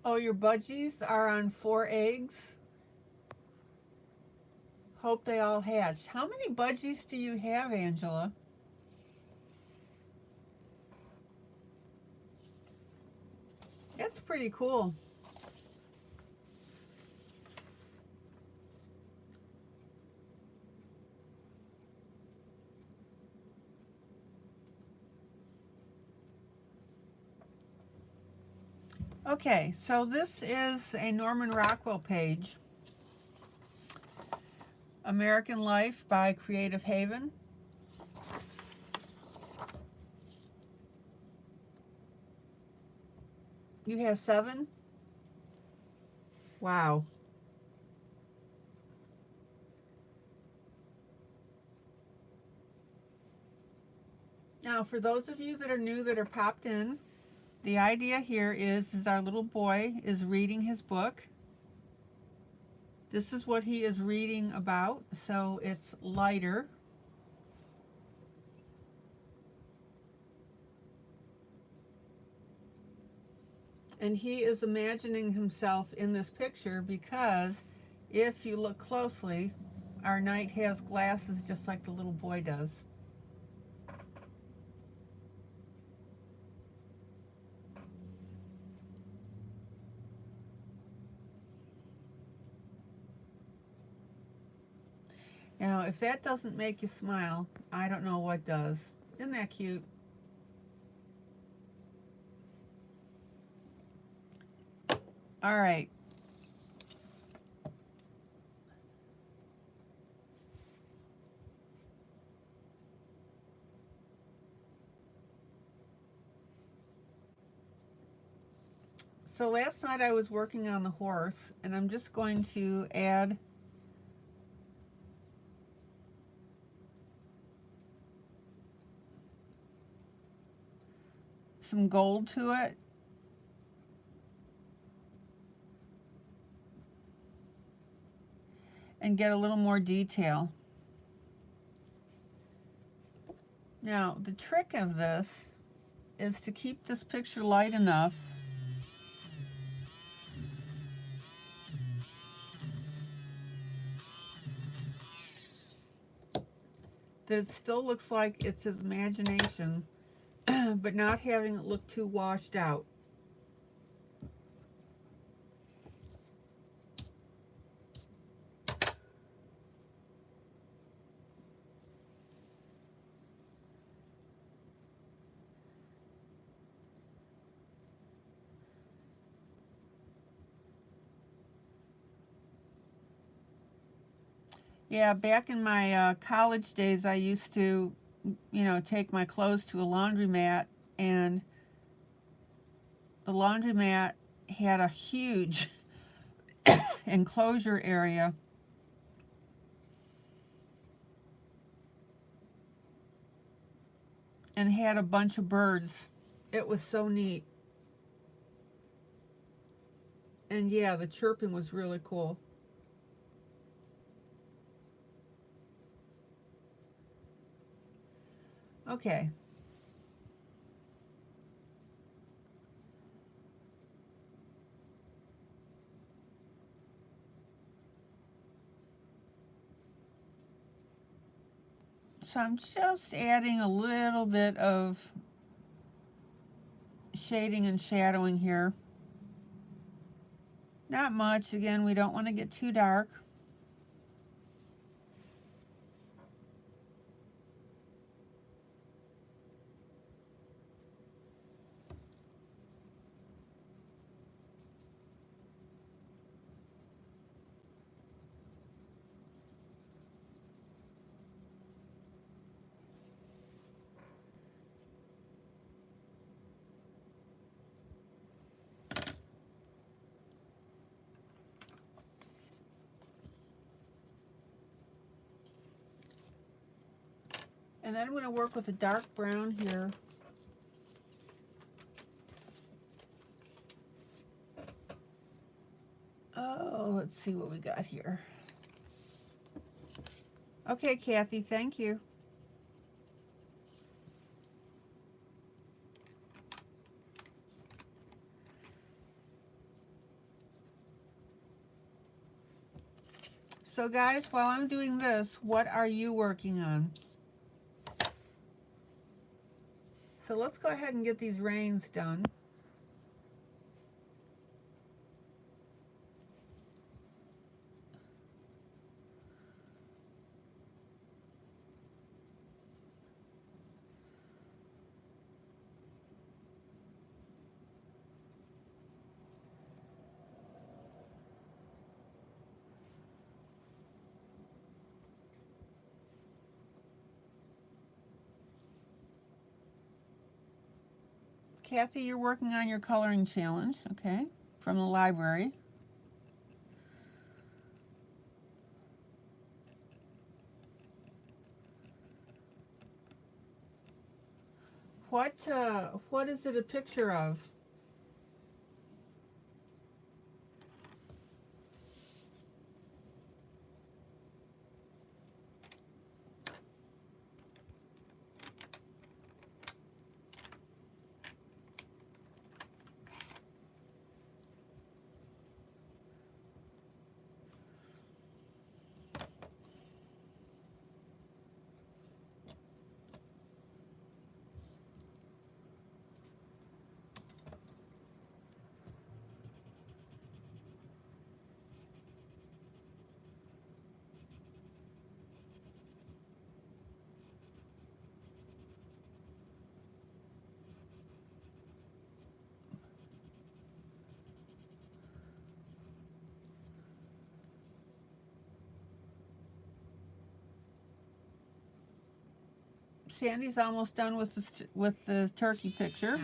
A: Oh, your budgies are on 4 eggs? Hope they all hatched. How many budgies do you have, Angela? That's pretty cool. Okay, so this is a Norman Rockwell page. American Life by Creative Haven. You have 7? Wow. Now, for those of you that are new that are popped in, the idea here is our little boy is reading his book. This is what he is reading about, so it's lighter. And he is imagining himself in this picture because if you look closely, our knight has glasses just like the little boy does. Now, if that doesn't make you smile, I don't know what does. Isn't that cute? All right. So last night I was working on the horse, and I'm just going to add some gold to it. And get a little more detail. Now, the trick of this is to keep this picture light enough that it still looks like it's his imagination, but not having it look too washed out. Yeah, back in my college days, I used to, take my clothes to a laundromat, and the laundromat had a huge enclosure area. And had a bunch of birds. It was so neat. And yeah, the chirping was really cool. Okay. So I'm just adding a little bit of shading and shadowing here. Not much. Again, we don't want to get too dark. And then I'm going to work with a dark brown here. Oh, let's see what we got here. Okay, Kathy, thank you. So guys, while I'm doing this, what are you working on? So let's go ahead and get these reins done. Kathy, you're working on your coloring challenge, okay, from the library. What is it a picture of? Sandy's almost done with the turkey picture.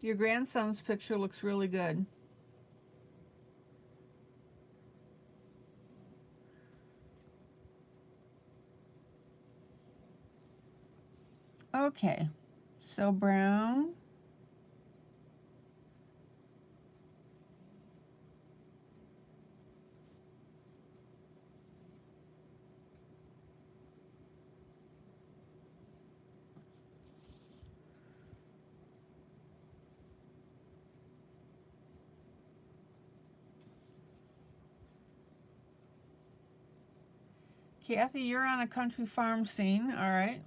A: Your grandson's picture looks really good. Okay, so brown. Kathy, you're on a country farm scene. All right.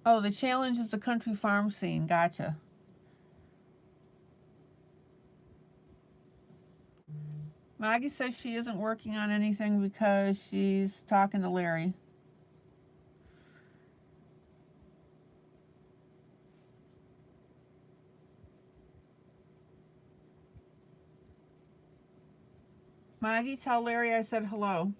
A: Oh, the challenge is the country farm scene. Gotcha. Maggie says she isn't working on anything because she's talking to Larry. Maggie, tell Larry I said hello.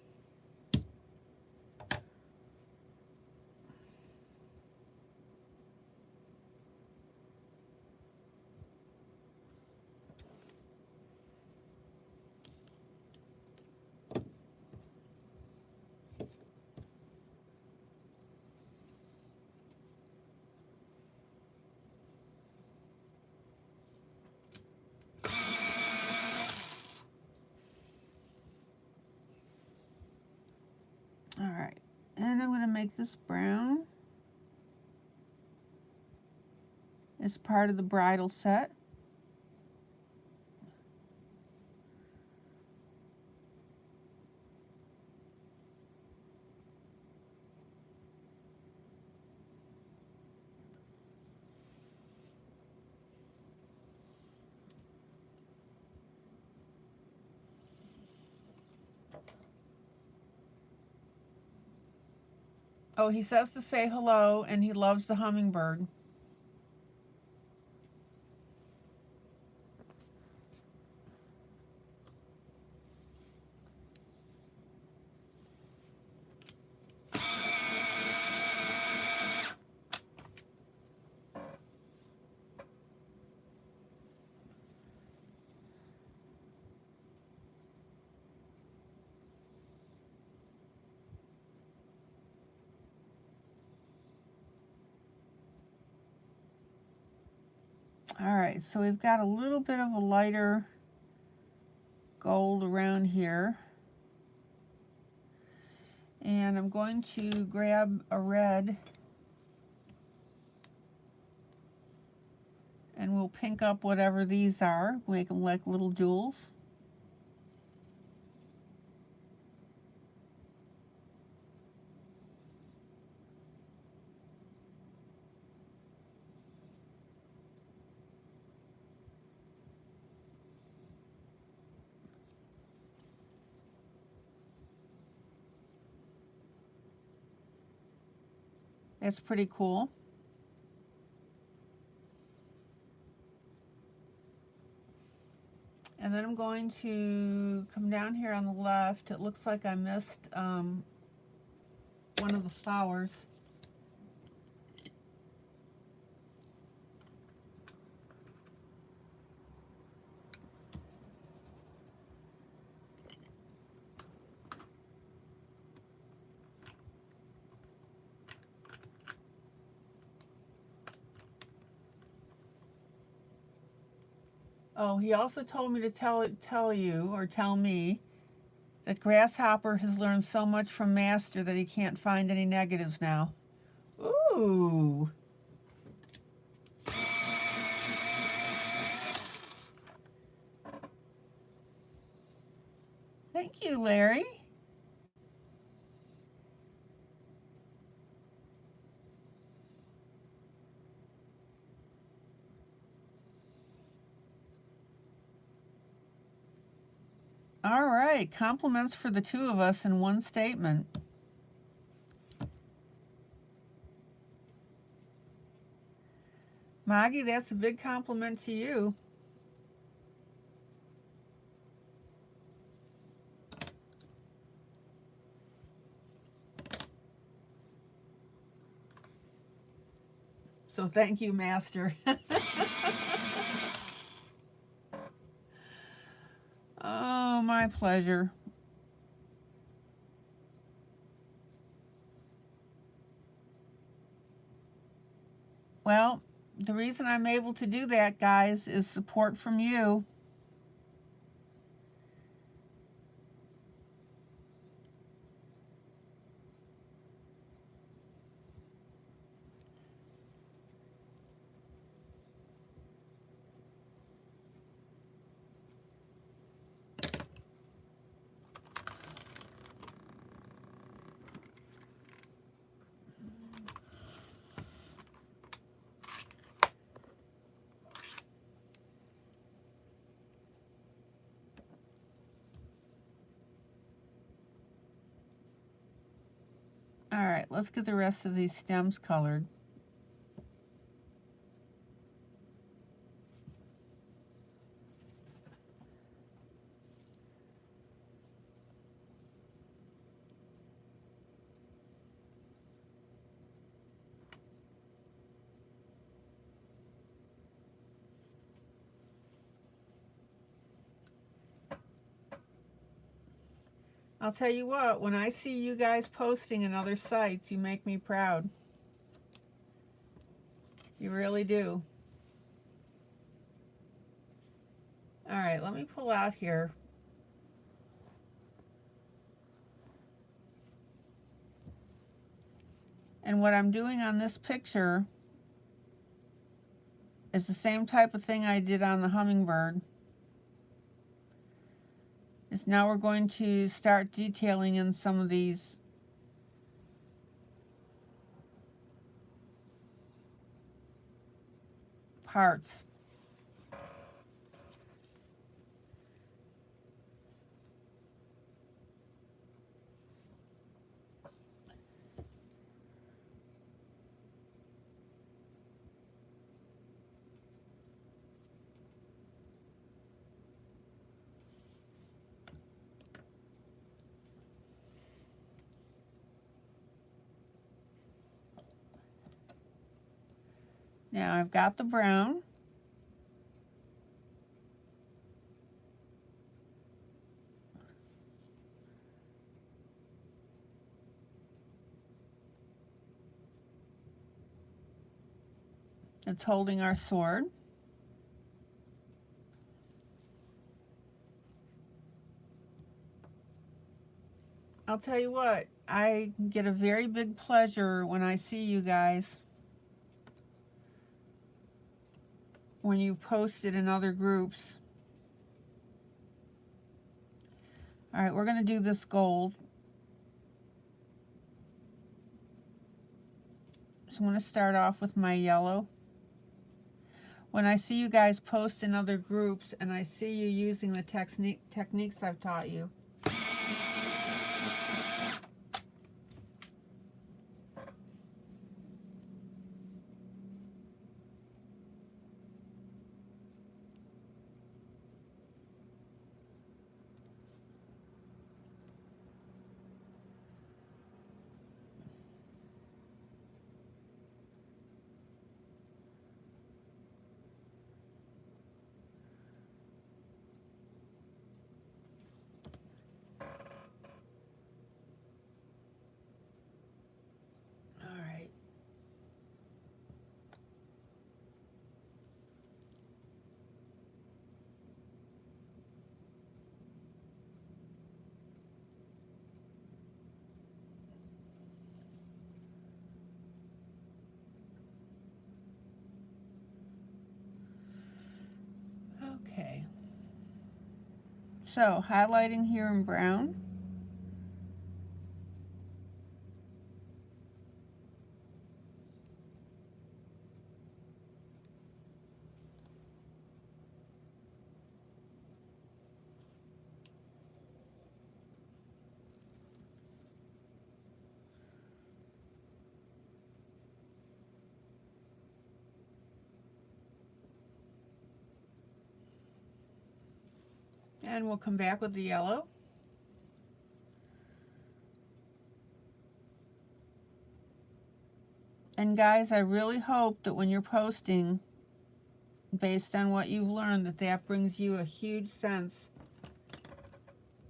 A: All right, and I'm going to make this brown. It's part of the bridal set. Oh, he says to say hello, and he loves the hummingbird. All right, so we've got a little bit of a lighter gold around here. And I'm going to grab a red and we'll pink up whatever these are, make them like little jewels. It's pretty cool. And then I'm going to come down here on the left. It looks like I missed one of the flowers. Oh, he also told me to tell you or tell me that Grasshopper has learned so much from Master that he can't find any negatives now. Ooh. Thank you, Larry. All right, compliments for the two of us in one statement. Maggie, that's a big compliment to you. So thank you, Master. Oh, my pleasure. Well, the reason I'm able to do that, guys, is support from you. Alright, let's get the rest of these stems colored. I'll tell you what, when I see you guys posting in other sites, you make me proud. You really do. Alright, let me pull out here. And what I'm doing on this picture is the same type of thing I did on the hummingbird. Is now we're going to start detailing in some of these parts. Now I've got the brown. It's holding our sword. I'll tell you what, I get a very big pleasure when I see you guys when you post it in other groups. Alright, we're going to do this gold. So I'm going to start off with my yellow. When I see you guys post in other groups and I see you using the techniques I've taught you, okay. So highlighting here in brown. And we'll come back with the yellow. And guys, I really hope that when you're posting, based on what you've learned, that brings you a huge sense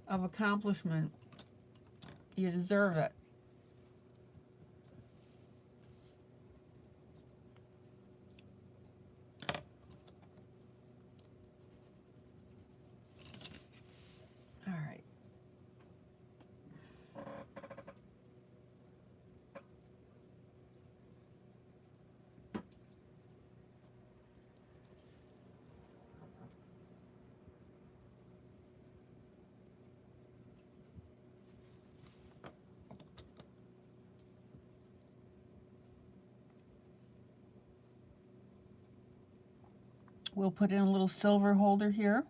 A: of accomplishment. You deserve it. All right. We'll put in a little silver holder here.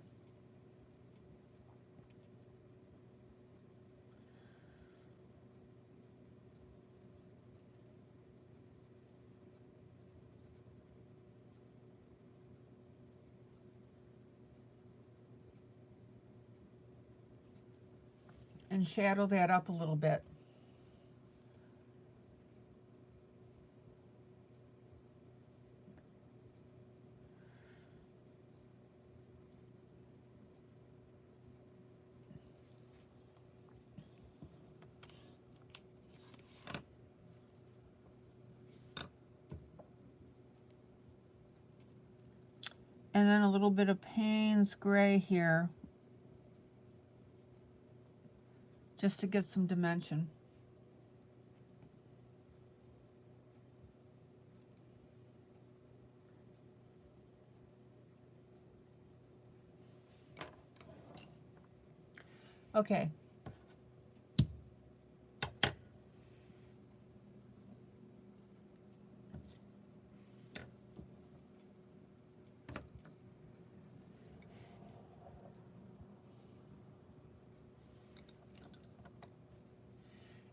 A: and shadow that up a little bit. And then a little bit of Payne's gray here, just to get some dimension. Okay.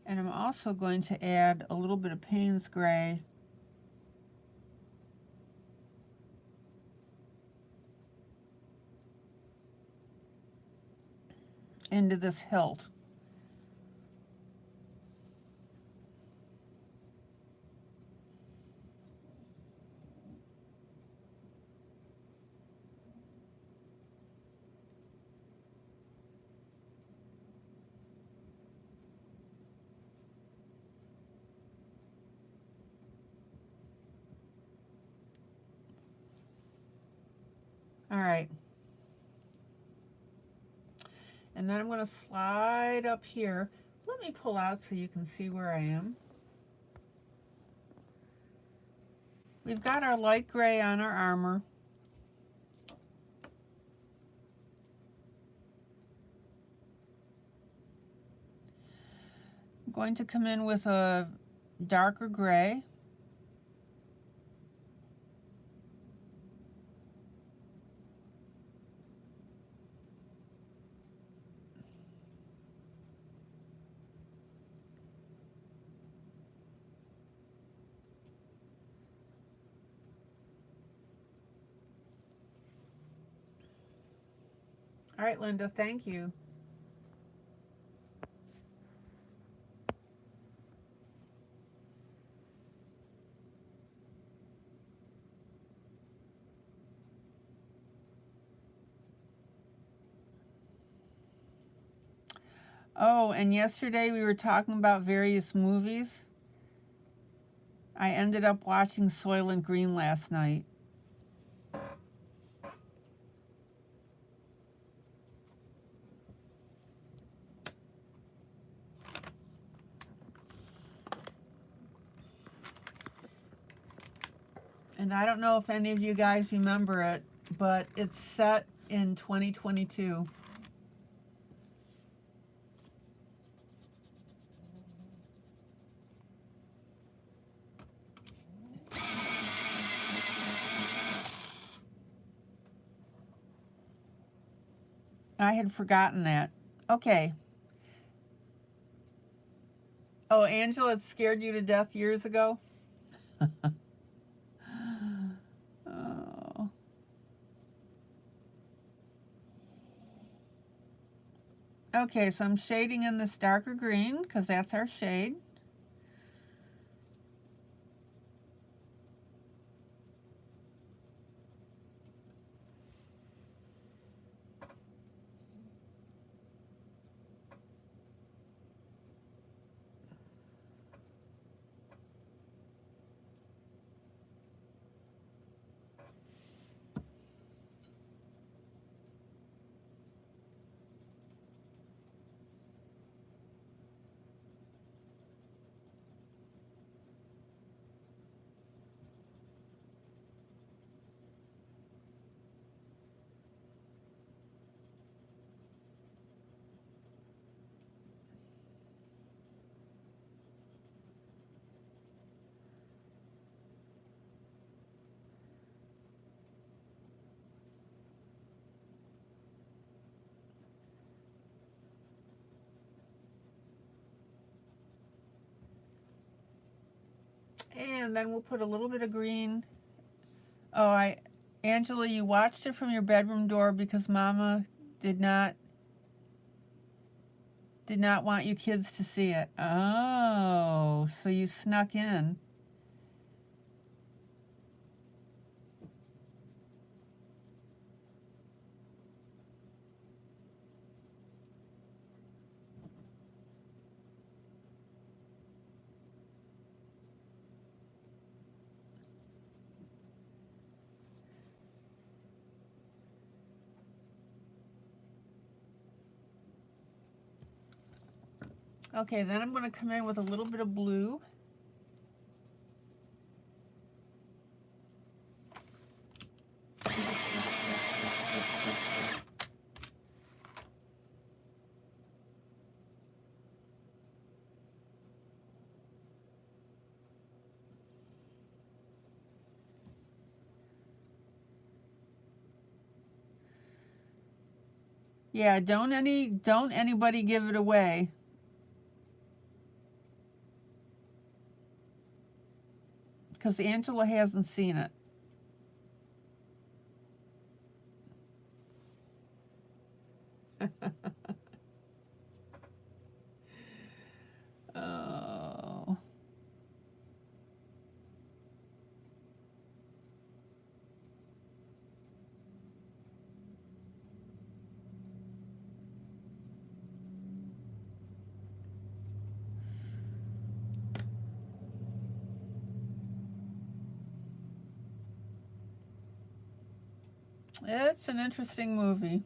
A: And I'm also going to add a little bit of Payne's gray into this hilt. All right. And then I'm going to slide up here. Let me pull out so you can see where I am. We've got our light gray on our armor. I'm going to come in with a darker gray. All right, Linda, thank you. Oh, and yesterday we were talking about various movies. I ended up watching Soylent Green last night. And I don't know if any of you guys remember it, but it's set in 2022. I had forgotten that. Okay. Oh, Angela, it scared you to death years ago? Oh. Okay, so I'm shading in this darker green because that's our shade. And then we'll put a little bit of green. Oh, Angela, you watched it from your bedroom door because Mama did not. Did not want you kids to see it. Oh, so you snuck in. Okay, then I'm going to come in with a little bit of blue. Yeah, don't anybody give it away. Because Angela hasn't seen it. Oh. It's an interesting movie.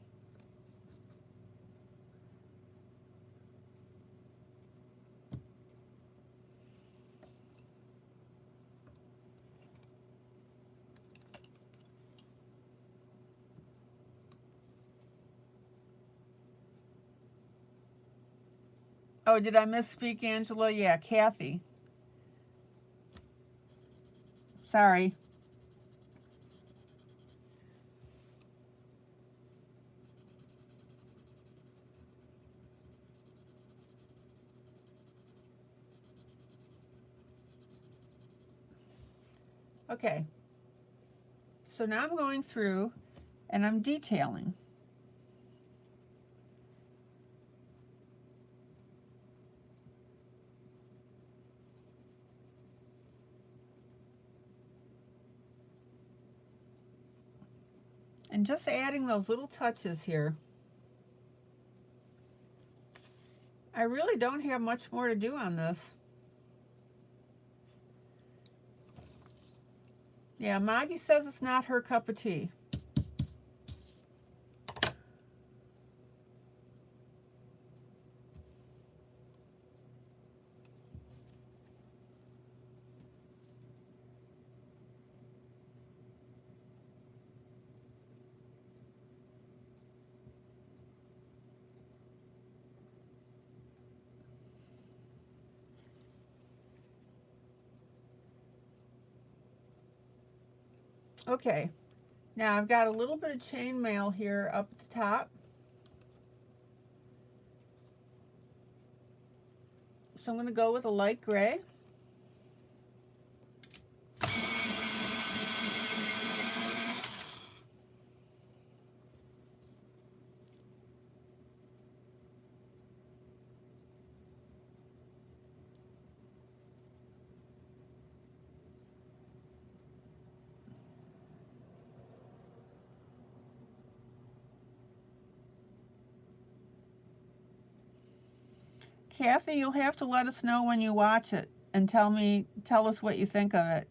A: Oh, did I misspeak, Angela? Yeah, Kathy. Sorry. Okay. So now I'm going through and I'm detailing. And just adding those little touches here. I really don't have much more to do on this. Yeah, Maggie says it's not her cup of tea. Okay, now I've got a little bit of chainmail here up at the top. So I'm going to go with a light gray. Kathy, you'll have to let us know when you watch it and tell us what you think of it.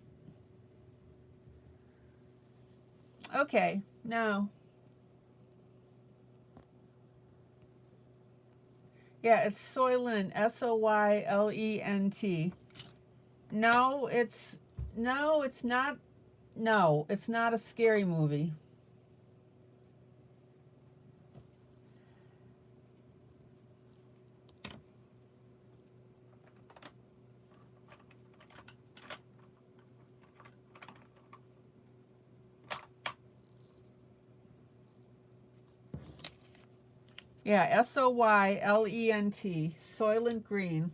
A: Okay, now. Yeah, it's Soylent, Soylent. No, it's not. No, it's not a scary movie. Yeah, Soylent, Soylent Green.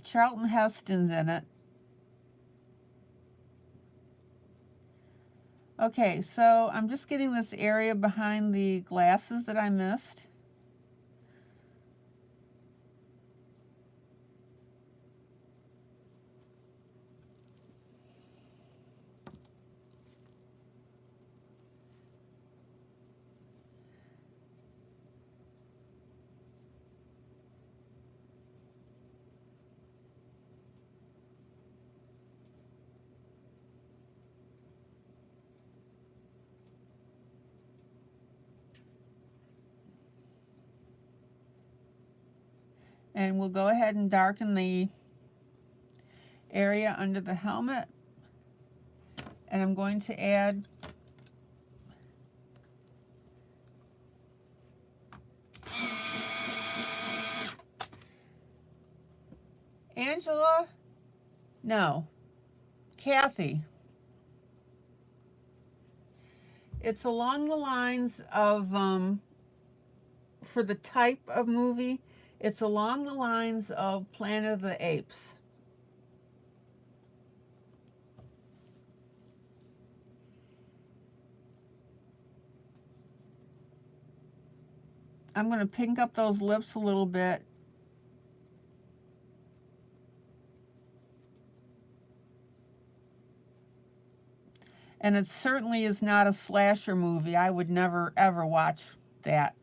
A: Charlton Heston's in it. Okay, so I'm just getting this area behind the glasses that I missed. And we'll go ahead and darken the area under the helmet. And I'm going to add Angela? No, Kathy. It's along the lines of, for the type of movie, it's along the lines of Planet of the Apes. I'm going to pink up those lips a little bit. And it certainly is not a slasher movie. I would never, ever watch that.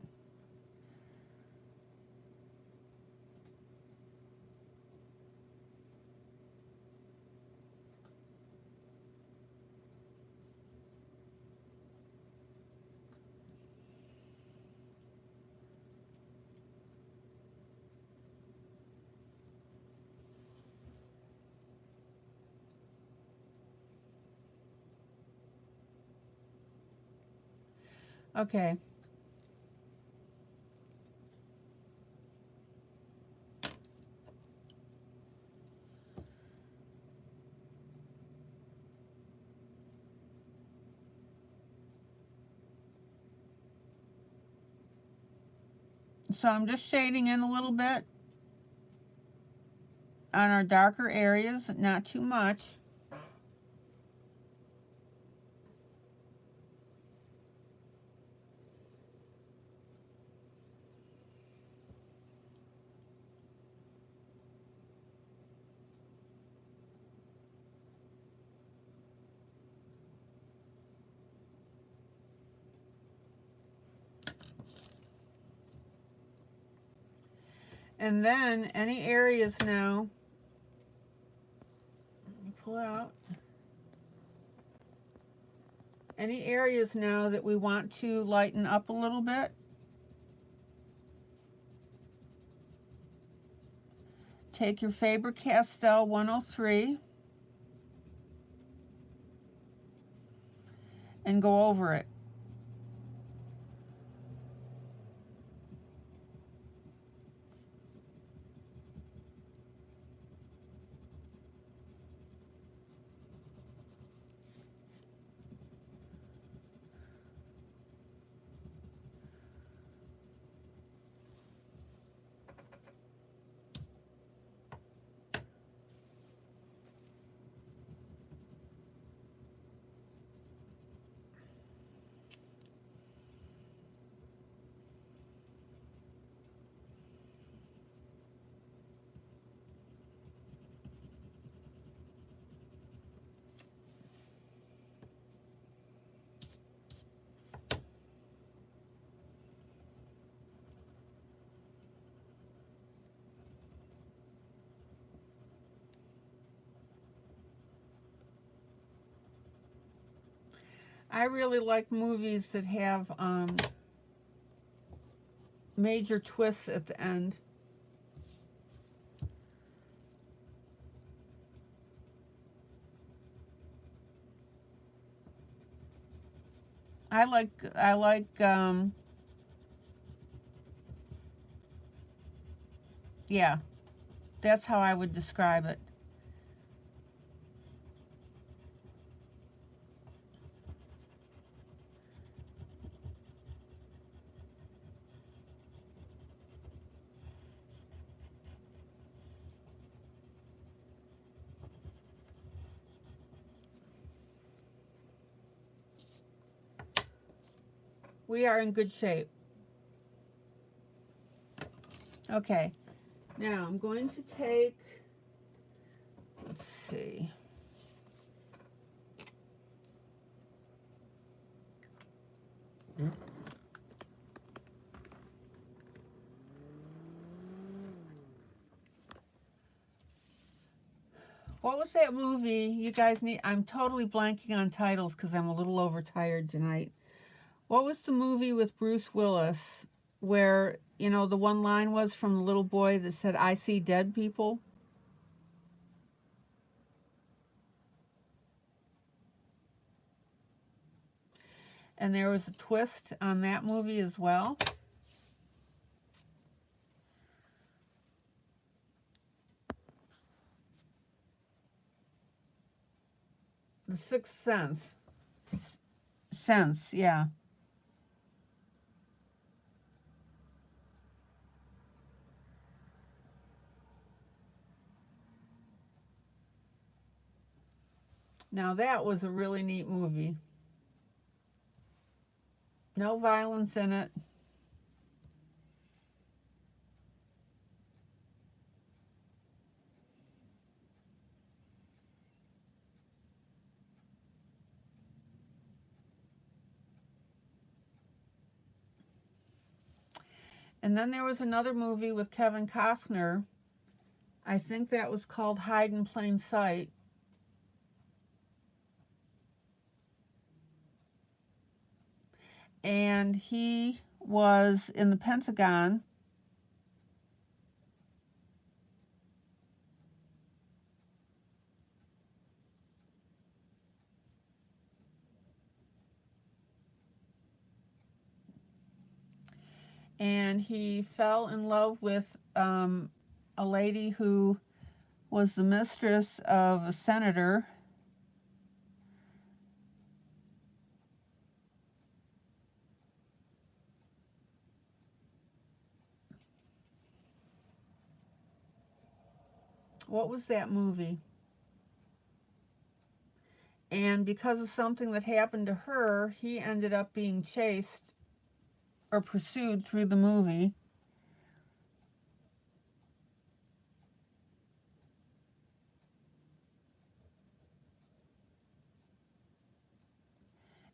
A: Okay. So I'm just shading in a little bit on our darker areas, not too much. And then any areas now, let me pull out. Any areas now that we want to lighten up a little bit, take your Faber-Castell 103 and go over it. I really like movies that have major twists at the end. I like yeah, that's how I would describe it. we are in good shape. Okay, now I'm going to take, let's see, what was that movie? You guys need, I'm totally blanking on titles because I'm a little overtired tonight. What was the movie with Bruce Willis where, you know, the one line was from the little boy that said, I see dead people? And there was a twist on that movie as well. The Sixth Sense. Sense, yeah. Now that was a really neat movie. No violence in it. And then there was another movie with Kevin Costner. I think that was called Hide in Plain Sight. And he was in the Pentagon. And he fell in love with a lady who was the mistress of a senator. What was that movie? And because of something that happened to her, he ended up being chased or pursued through the movie.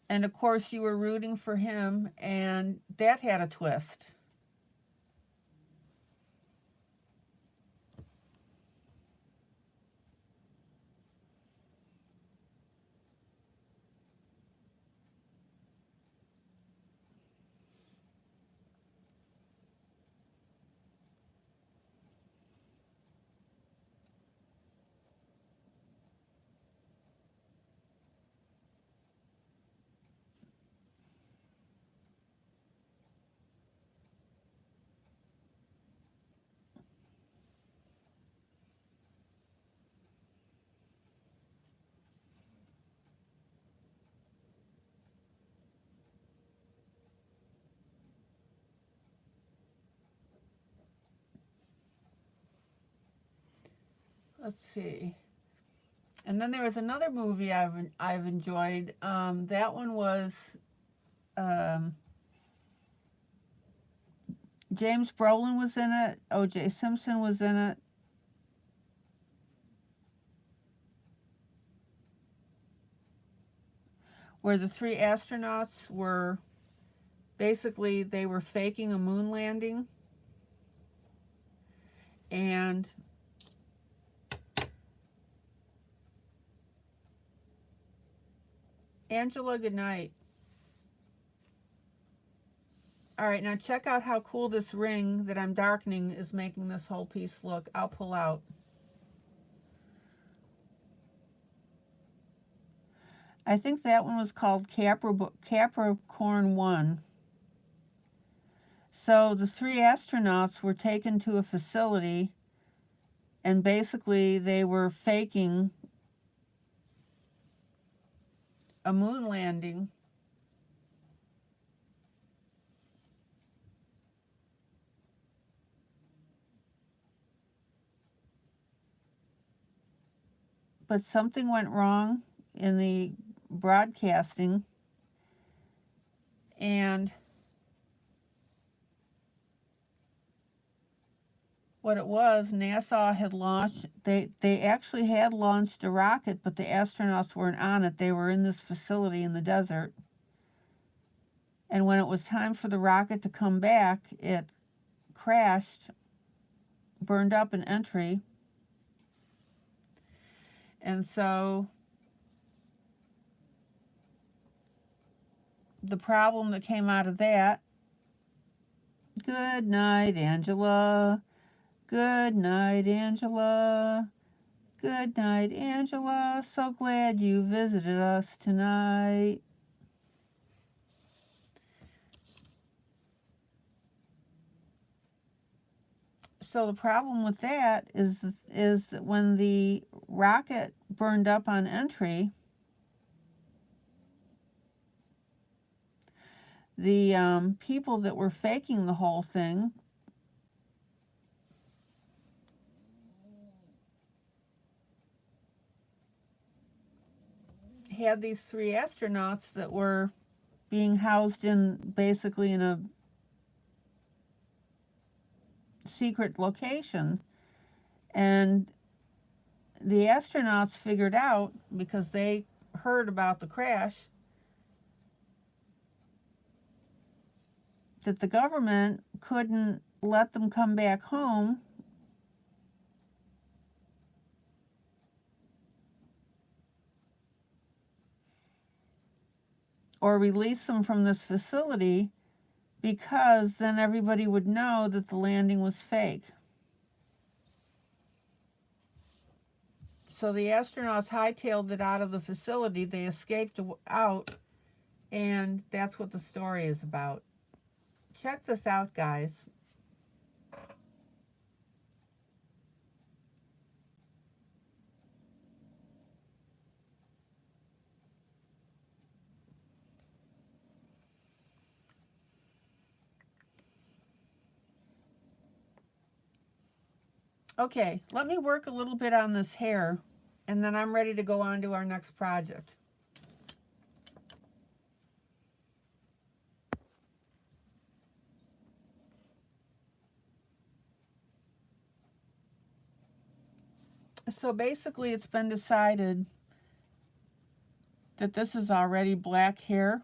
A: And of course, you were rooting for him, and that had a twist. Let's see. And then there was another movie I've enjoyed. That one was um, James Brolin was in it. O.J. Simpson was in it. Where the three astronauts were basically, they were faking a moon landing. And Angela, good night. All right, now check out how cool this ring that I'm darkening is making this whole piece look. I'll pull out. I think that one was called Capricorn 1. So the three astronauts were taken to a facility, and basically they were faking a moon landing. But something went wrong in the broadcasting, and what it was, NASA had launched, they actually had launched a rocket, but the astronauts weren't on it. They were in this facility in the desert. And when it was time for the rocket to come back, it crashed, burned up an entry. And so the problem that came out of that, good night, Angela. Good night, Angela. Good night, Angela. So glad you visited us tonight. So the problem with that is that when the rocket burned up on entry, the people that were faking the whole thing had these 3 astronauts that were being housed in basically in a secret location. And the astronauts figured out, because they heard about the crash, that the government couldn't let them come back home or release them from this facility, because then everybody would know that the landing was fake. So the astronauts hightailed it out of the facility. They escaped out, and that's what the story is about. Check this out, guys. Okay, let me work a little bit on this hair, and then I'm ready to go on to our next project. So basically, it's been decided that this is already black hair.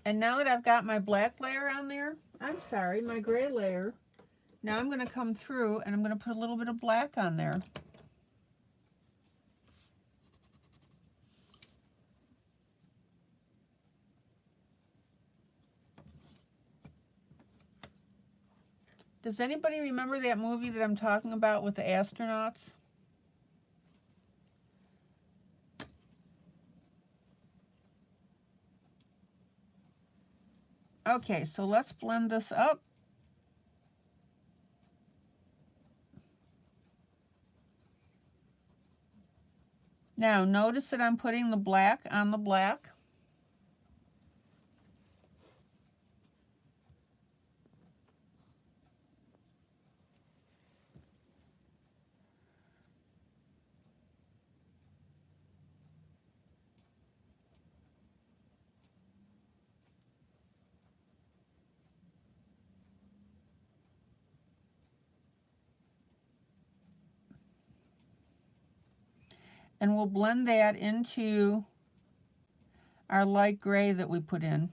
A: And now that I've got my black layer on there, I'm sorry, my gray layer, now I'm going to come through and I'm going to put a little bit of black on there. Does anybody remember that movie that I'm talking about with the astronauts? Okay, so let's blend this up. Now notice that I'm putting the black on the black. And we'll blend that into our light gray that we put in.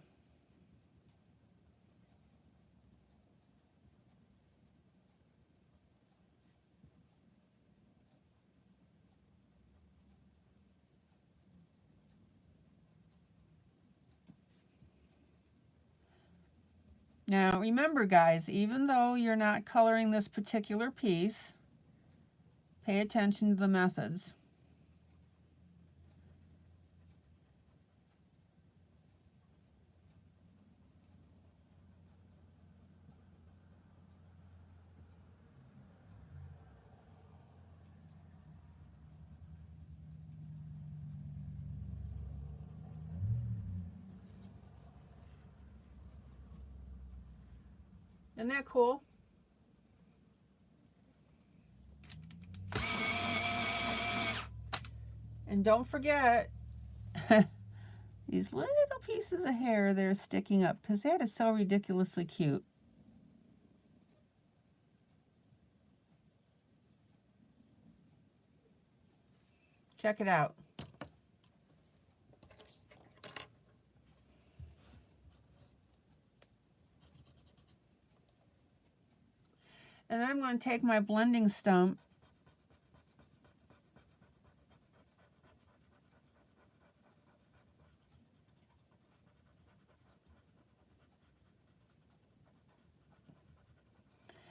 A: Now remember guys, even though you're not coloring this particular piece, pay attention to the methods. Isn't that cool? And don't forget these little pieces of hair that are sticking up, because that is so ridiculously cute. Check it out. And then I'm going to take my blending stump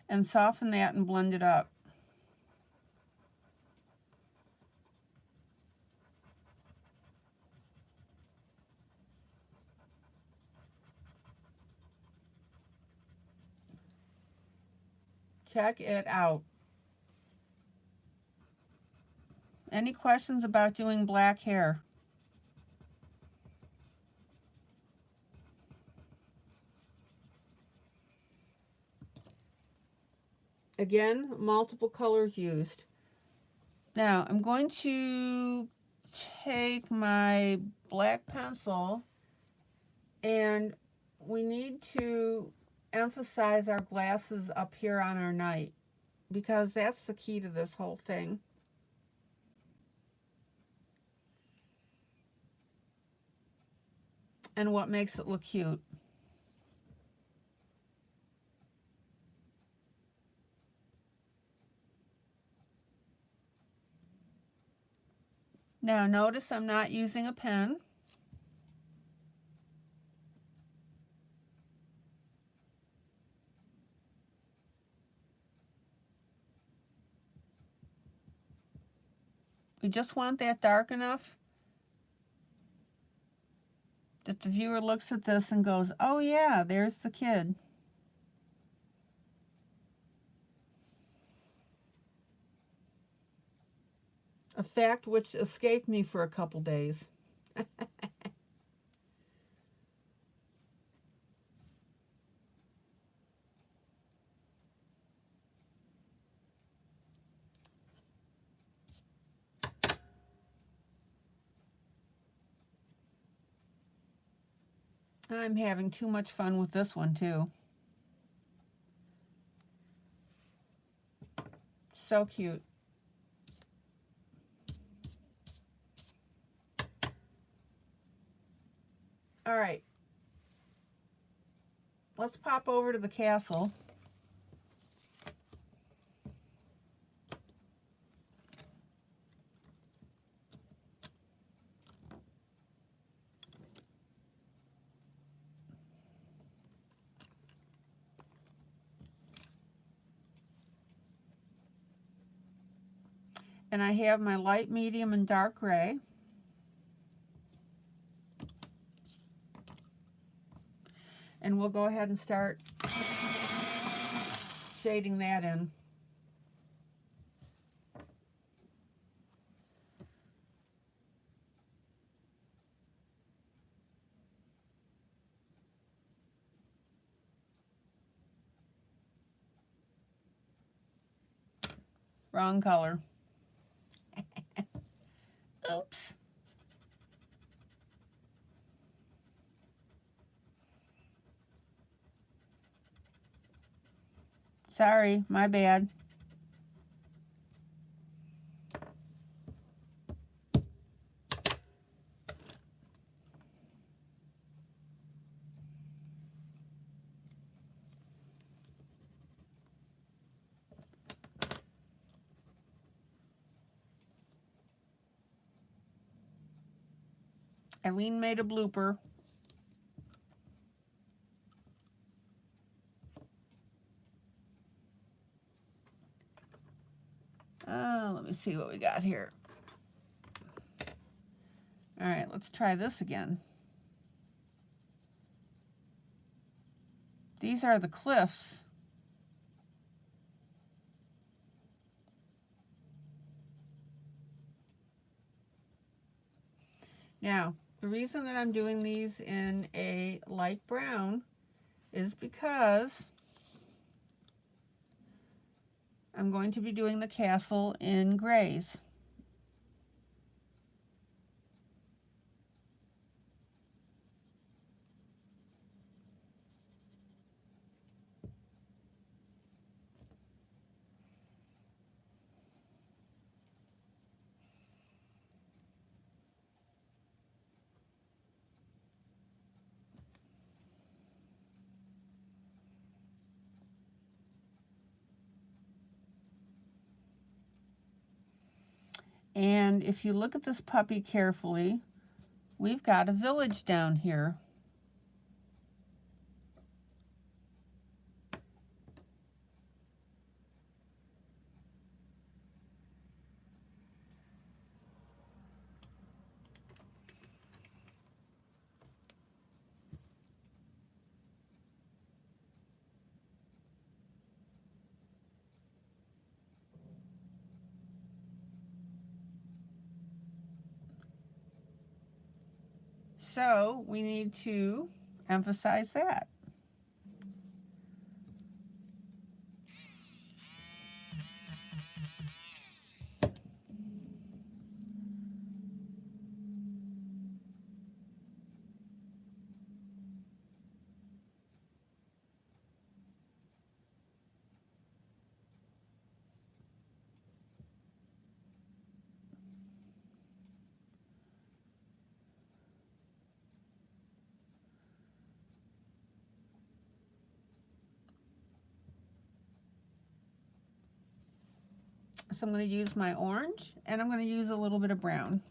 A: and soften that and blend it up. Check it out. Any questions about doing black hair? Again, multiple colors used. Now I'm going to take my black pencil, and we need to emphasize our glasses up here on our night, because that's the key to this whole thing. And what makes it look cute. Now notice I'm not using a pen. We just want that dark enough that the viewer looks at this and goes, oh yeah, there's the kid. A fact which escaped me for a couple days. I'm having too much fun with this one too. So cute. All right. Let's pop over to the castle. And I have my light, medium, and dark gray. And we'll go ahead and start shading that in. Wrong color. Oops. Sorry, my bad. ILene made a blooper. see what we got here. All right, let's try this again. These are the cliffs. Now, the reason that I'm doing these in a light brown is because I'm going to be doing the castle in grays. And if you look at this puppy carefully, we've got a village down here. So we need to emphasize that. So I'm going to use my orange, and I'm going to use a little bit of brown.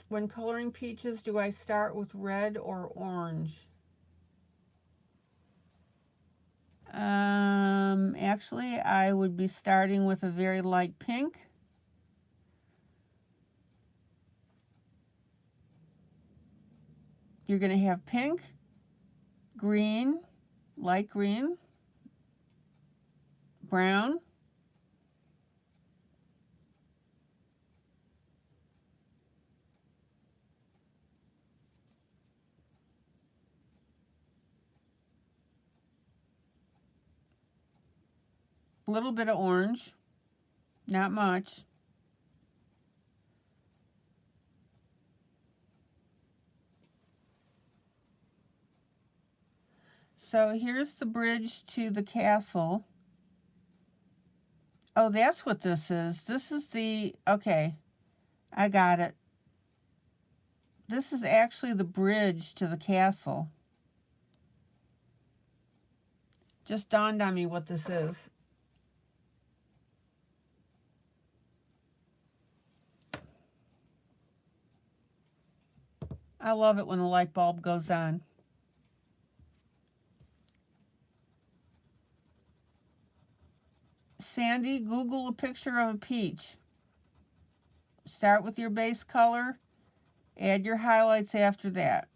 A: When coloring peaches, do I start with red or orange? Actually, I would be starting with a very light pink. You're going to have pink, green, light green, brown, a little bit of orange, not much. So here's the bridge to the castle. Oh, that's what this is. This is the, okay, I got it. This is actually the bridge to the castle. Just dawned on me what this is. I love it when the light bulb goes on. Sandy, Google a picture of a peach. Start with your base color, add your highlights after that.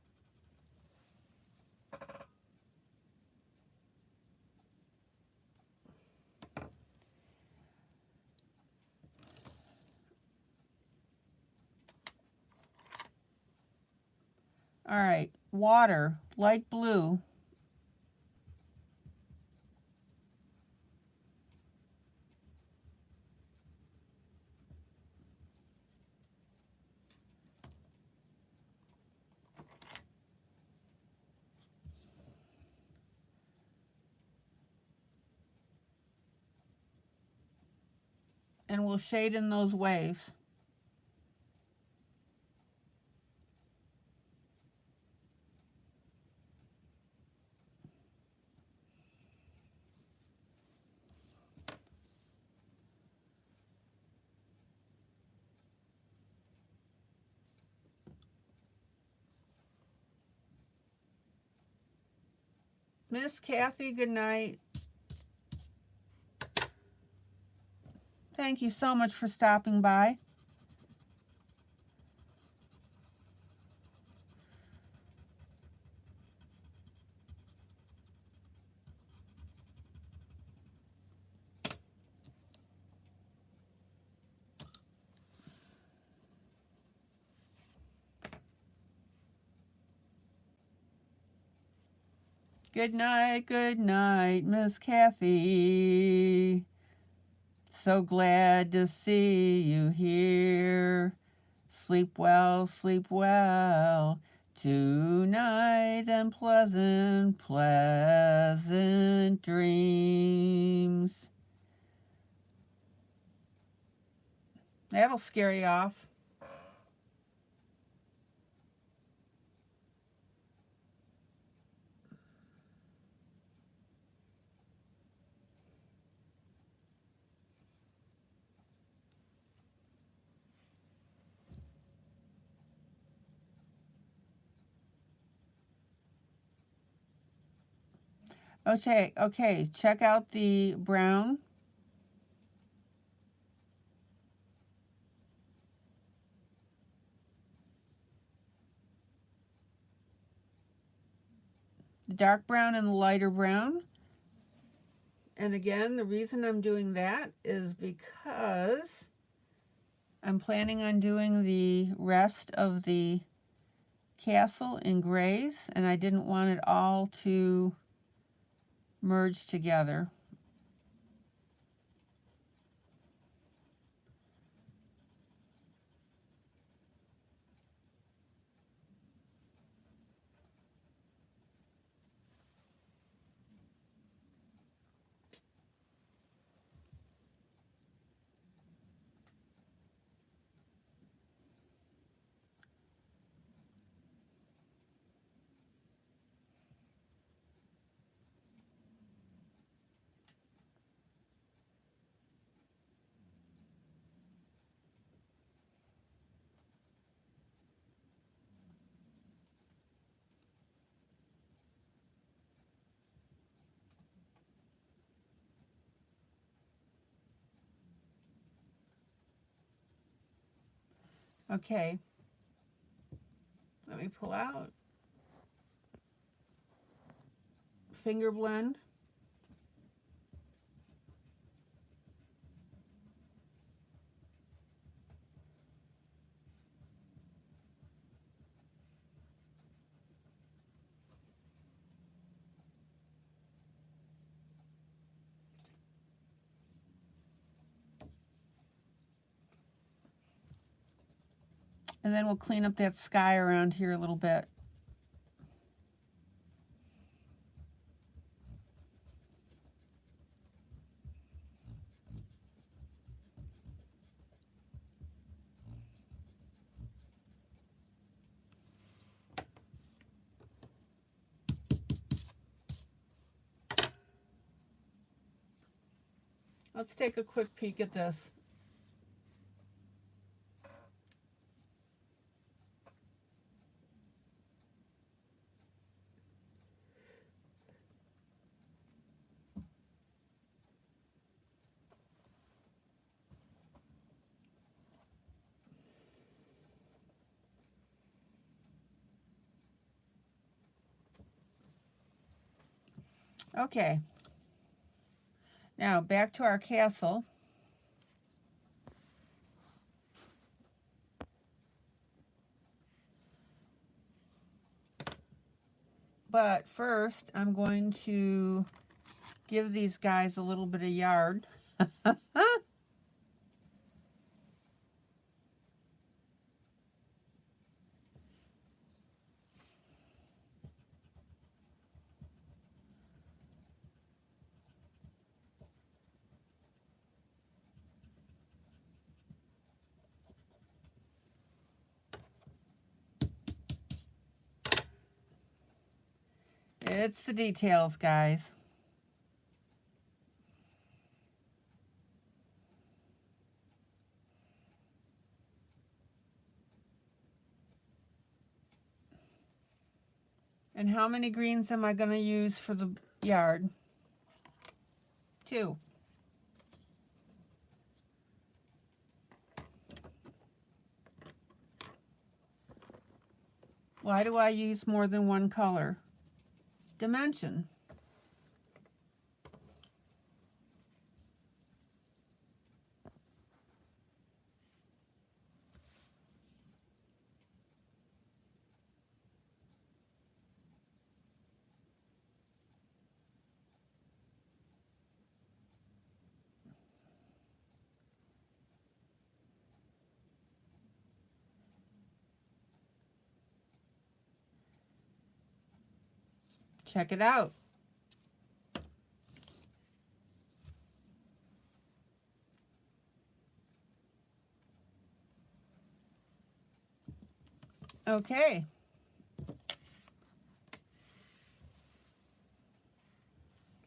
A: All right, water, light blue. And we'll shade in those waves. Miss Kathy, good night. Thank you so much for stopping by. Good night, Miss Kathy. So glad to see you here. Sleep well tonight, and pleasant, pleasant dreams. That'll scare you off. Okay, check out the brown. The dark brown and the lighter brown. And again, the reason I'm doing that is because I'm planning on doing the rest of the castle in grays, and I didn't want it all to merge together. Okay, let me pull out. Finger blend. And then we'll clean up that sky around here a little bit. Let's take a quick peek at this. Okay, now back to our castle. But first, I'm going to give these guys a little bit of yard. It's the details, guys. And how many greens am I going to use for the yard? 2. Why do I use more than one color? Dimension. Check it out. Okay.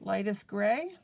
A: Lightest gray.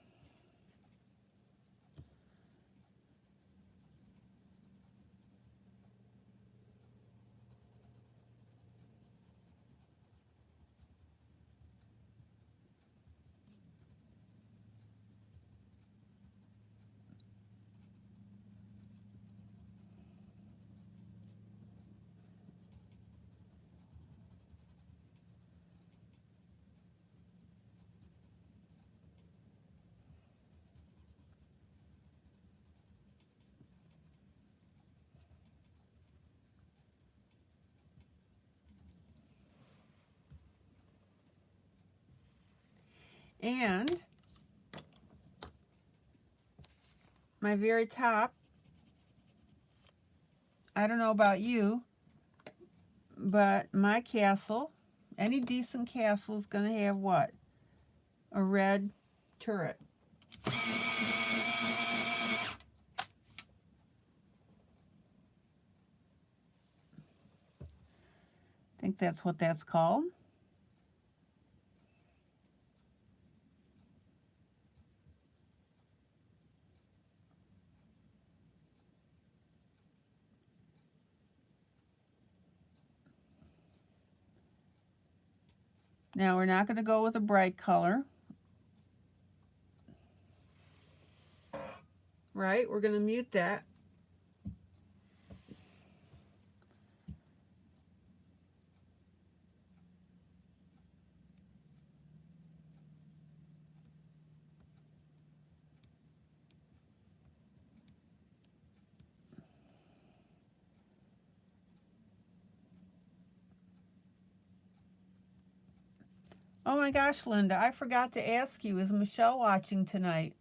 A: And my very top, I don't know about you, but my castle, any decent castle is going to have what? A red turret. I think that's what that's called. Now we're not going to go with a bright color. Right? We're going to mute that. Oh my gosh, Linda, I forgot to ask you, is Michelle watching tonight?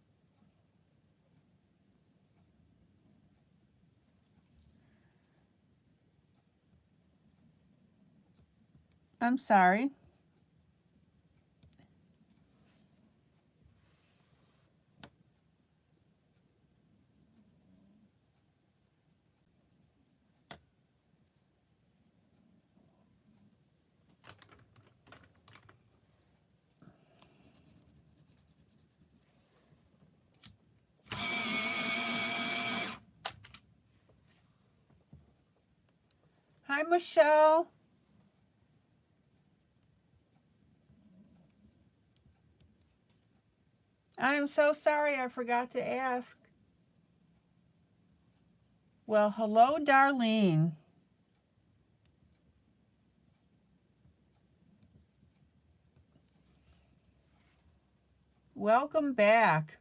A: I'm sorry. Hi, Michelle. I am so sorry I forgot to ask. Well, hello, Darlene. Welcome back.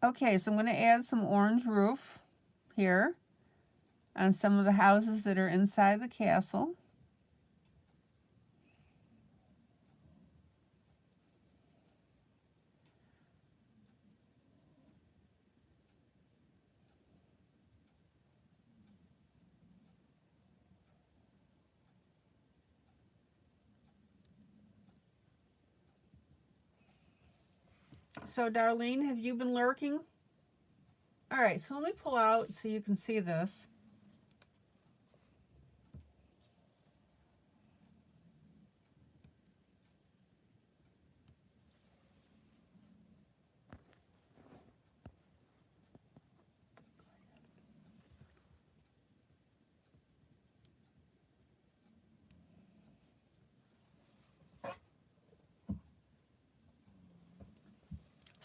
A: Okay, so I'm going to add some orange roof here on some of the houses that are inside the castle. So Darlene, have you been lurking? All right, so let me pull out so you can see this.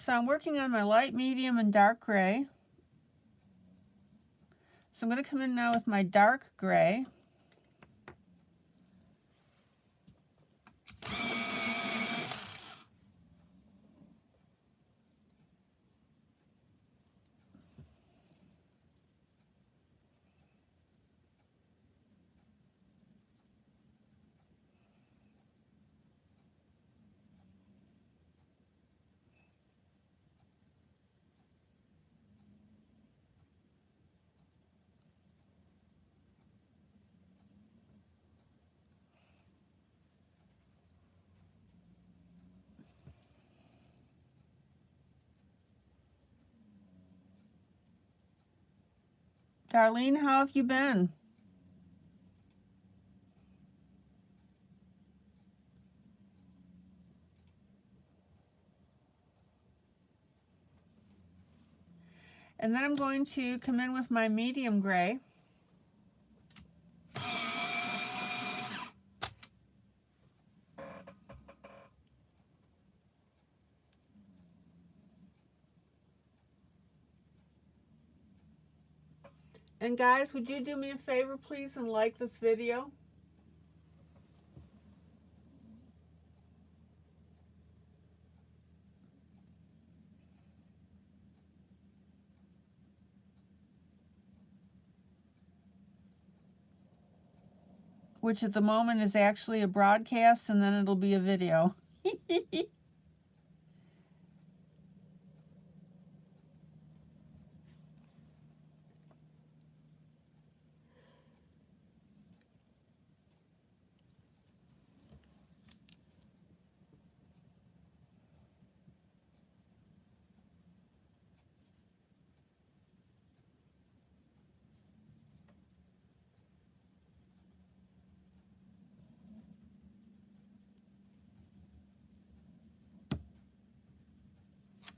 A: So I'm working on my light, medium, and dark gray. So I'm going to come in now with my dark gray. Darlene, how have you been? And then I'm going to come in with my medium gray. And guys, would you do me a favor, please, and like this video? Which at the moment is actually a broadcast, and then it'll be a video.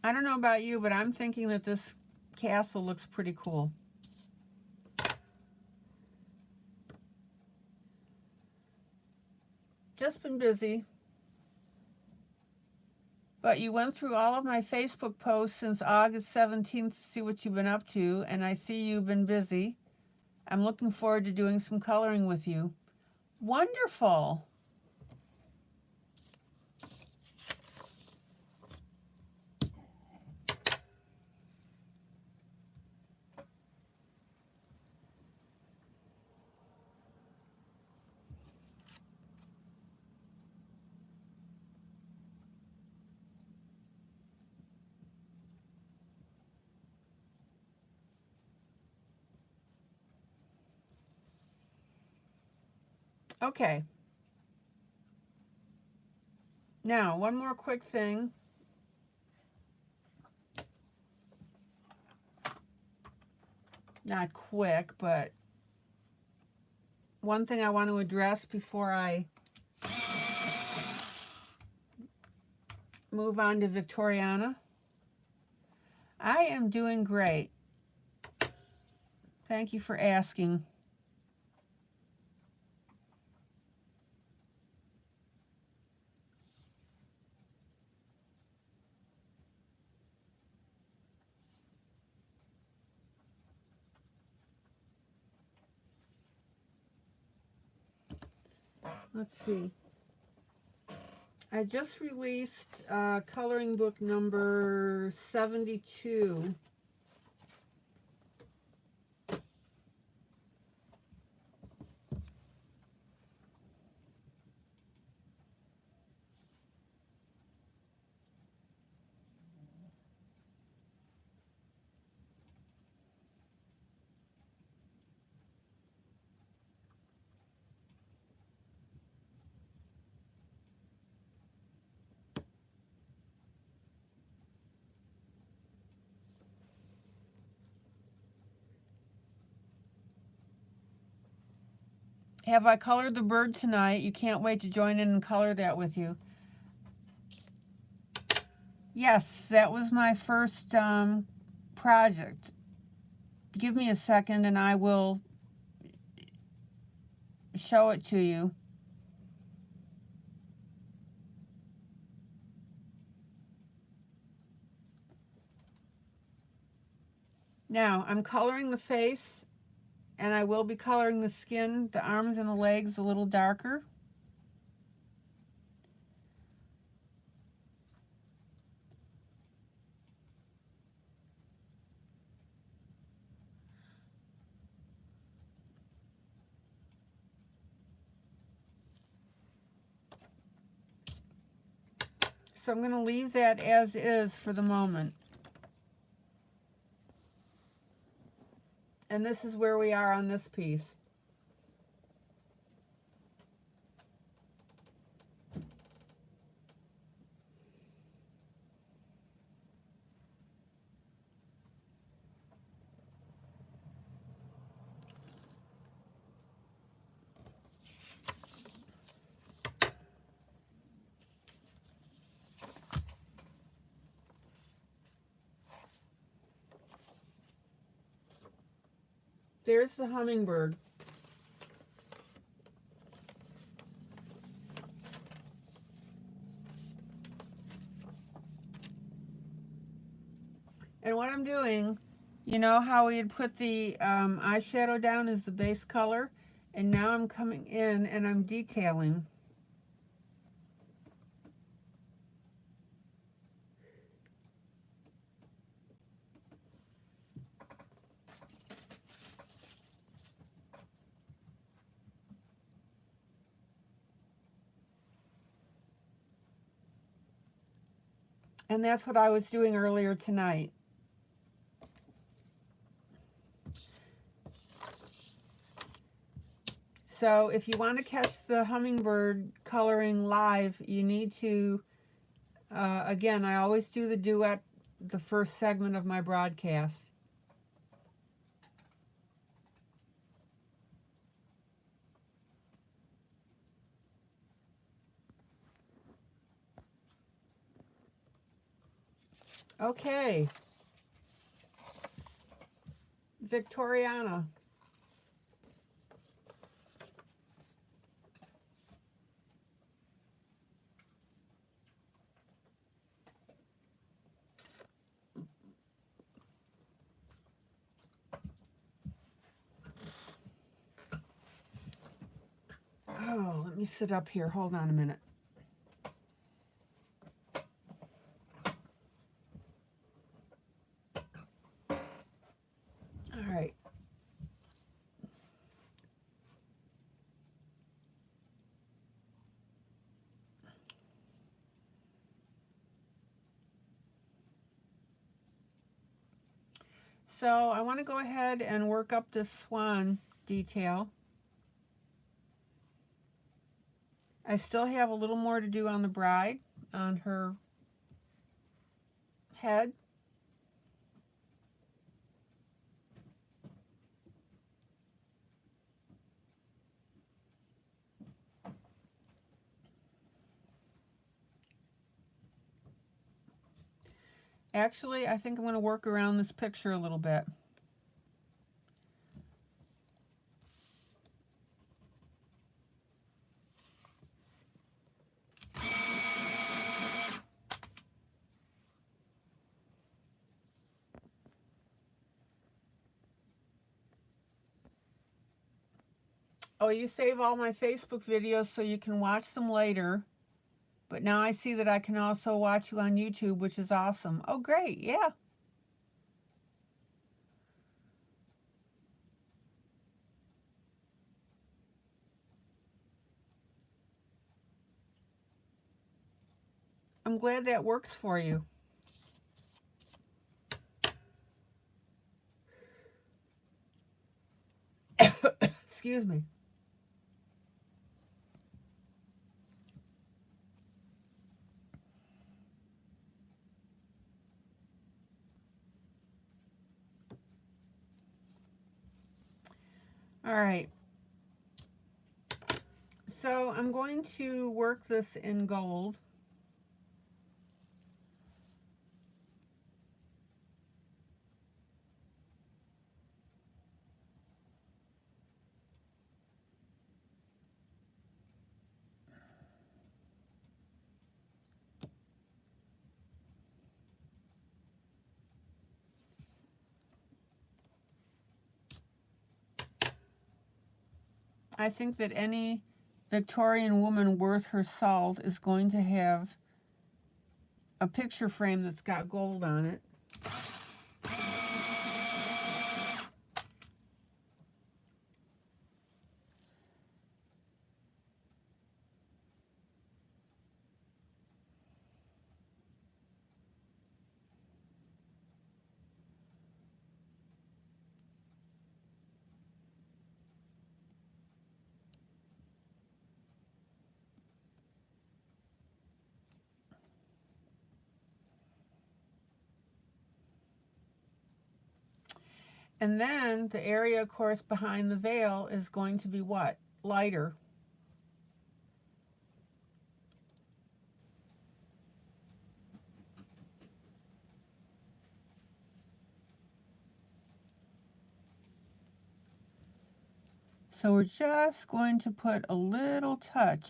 A: I don't know about you, but I'm thinking that this castle looks pretty cool. Just been busy. But you went through all of my Facebook posts since August 17th to see what you've been up to, and I see you've been busy. I'm looking forward to doing some coloring with you. Wonderful. Okay. Now, one more quick thing. Not quick, but one thing I want to address before I move on to Victoriana. I am doing great. Thank you for asking. Let's see. I just released coloring book number 72. Have I colored the bird tonight? You can't wait to join in and color that with you. Yes, that was my first project. Give me a second and I will show it to you. Now, I'm coloring the face, and I will be coloring the skin, the arms and the legs a little darker. So I'm going to leave that as is for the moment. And this is where we are on this piece. There's the hummingbird. And what I'm doing, you know how we had put the eyeshadow down as the base color? And now I'm coming in and I'm detailing. And that's what I was doing earlier tonight. So if you want to catch the hummingbird coloring live, you need to, again, I always do the duet the first segment of my broadcast. Okay. Victoriana. Oh, let me sit up here. Hold on a minute. All right. So I want to go ahead and work up this swan detail. I still have a little more to do on the bride, on her head. Actually, I think I'm going to work around this picture a little bit. Oh, you save all my Facebook videos so you can watch them later. But now I see that I can also watch you on YouTube, which is awesome. Oh, great. Yeah. I'm glad that works for you. Excuse me. All right. So I'm going to work this in gold. I think that any Victorian woman worth her salt is going to have a picture frame that's got gold on it. And then the area, of course, behind the veil is going to be what? Lighter. So we're just going to put a little touch .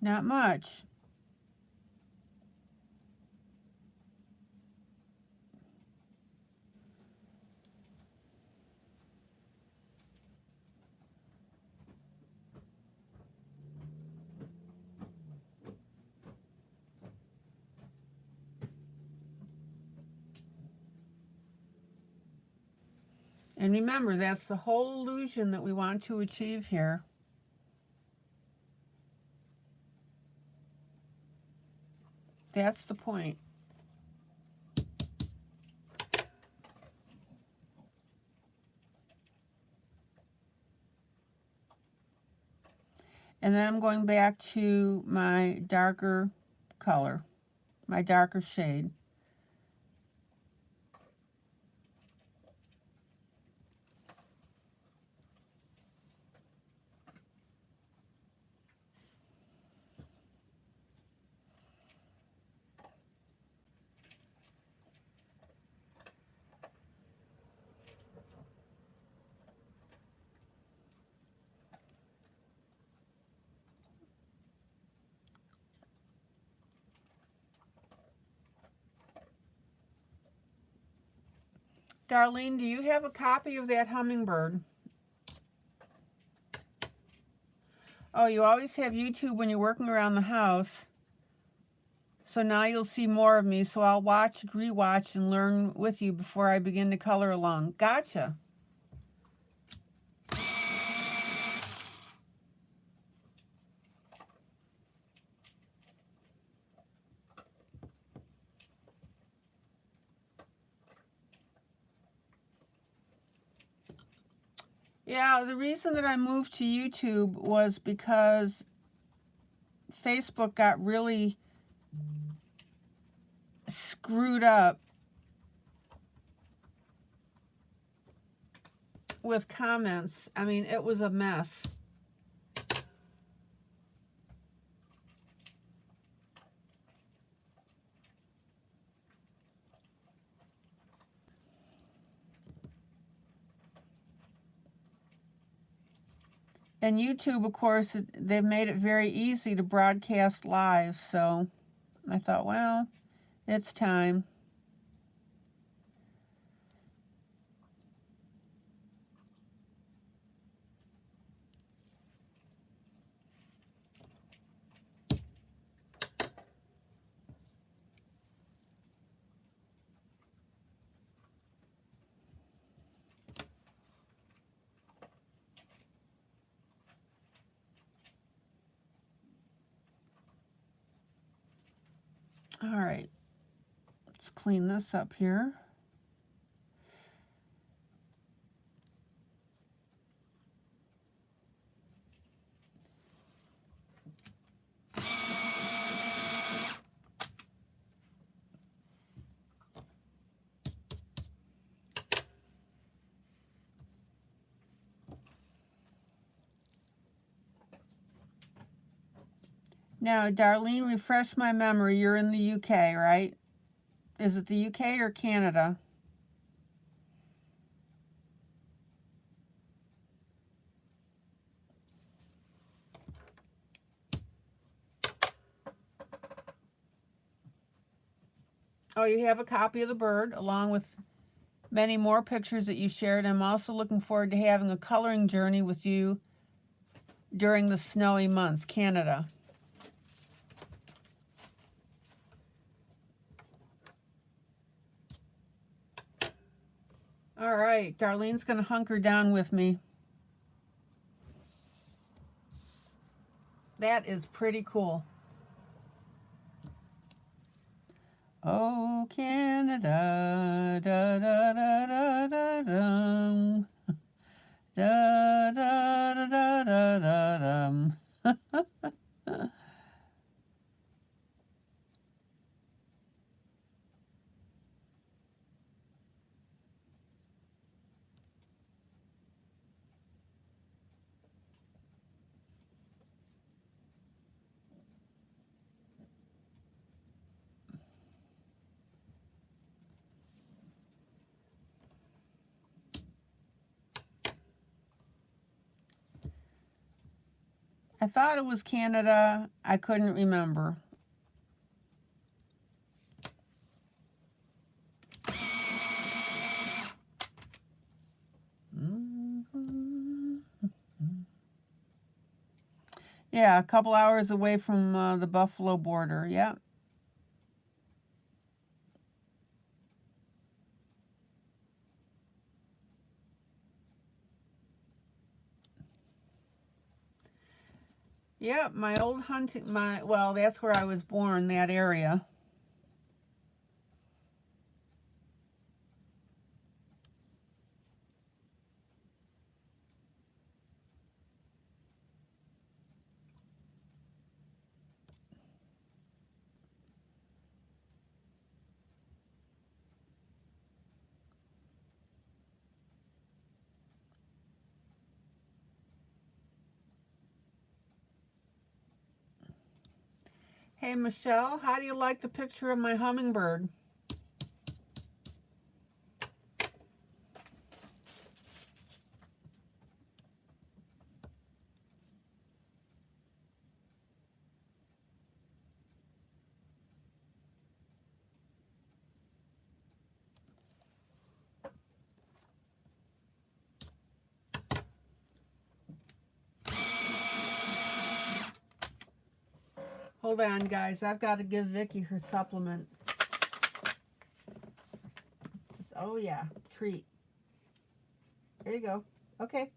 A: Not much. And remember, that's the whole illusion that we want to achieve here. That's the point. And then I'm going back to my darker color, my darker shade. Darlene, do you have a copy of that hummingbird? Oh, you always have YouTube when you're working around the house. So now you'll see more of me, so I'll watch, rewatch, and learn with you before I begin to color along. Gotcha. Yeah, the reason that I moved to YouTube was because Facebook got really screwed up with comments. I mean, it was a mess. And YouTube, of course, they've made it very easy to broadcast live, so I thought, well, it's time. All right, let's clean this up here. Now, Darlene, refresh my memory. You're in the UK, right? Is it the UK or Canada? Oh, you have a copy of the bird along with many more pictures that you shared. I'm also looking forward to having a coloring journey with you during the snowy months, Canada. All right, Darlene's going to hunker down with me. That is pretty cool. Oh, Canada, da da da da da dum. Da da da da da da dum. I thought it was Canada. I couldn't remember. Yeah, a couple hours away from the Buffalo border. Yeah. Yep, my old hunting, well, that's where I was born, that area. Hey, Michelle, how do you like the picture of my hummingbird? Hold on, guys. I've got to give Vicky her supplement. Oh, yeah. Treat. There you go. Okay.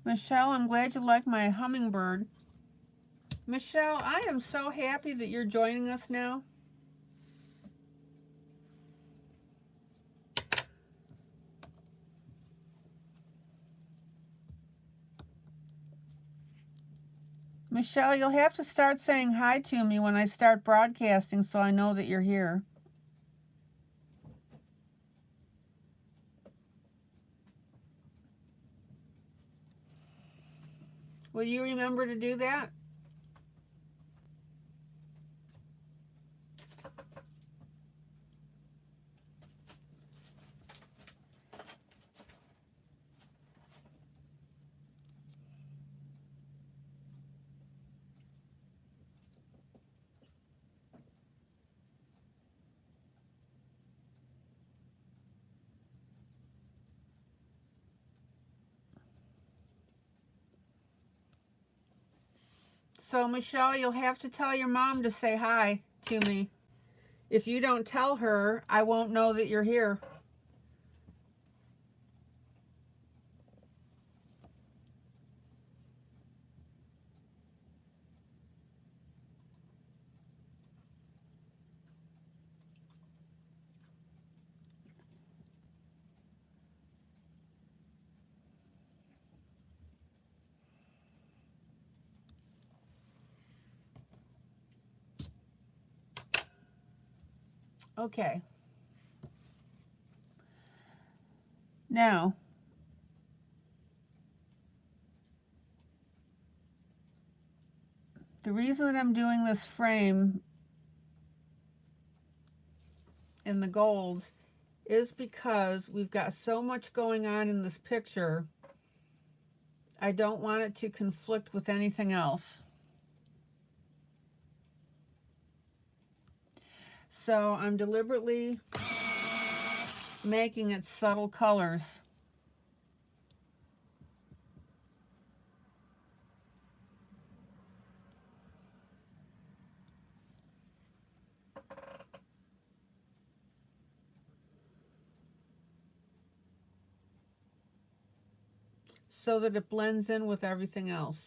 A: Michelle, I'm glad you like my hummingbird. Michelle, I am so happy that you're joining us now. Michelle, you'll have to start saying hi to me when I start broadcasting so I know that you're here. Will you remember to do that? So, Michelle, you'll have to tell your mom to say hi to me. If you don't tell her, I won't know that you're here. Okay. Now, the reason that I'm doing this frame in the golds is because we've got so much going on in this picture. I don't want it to conflict with anything else. So I'm deliberately making it subtle colors. So that it blends in with everything else.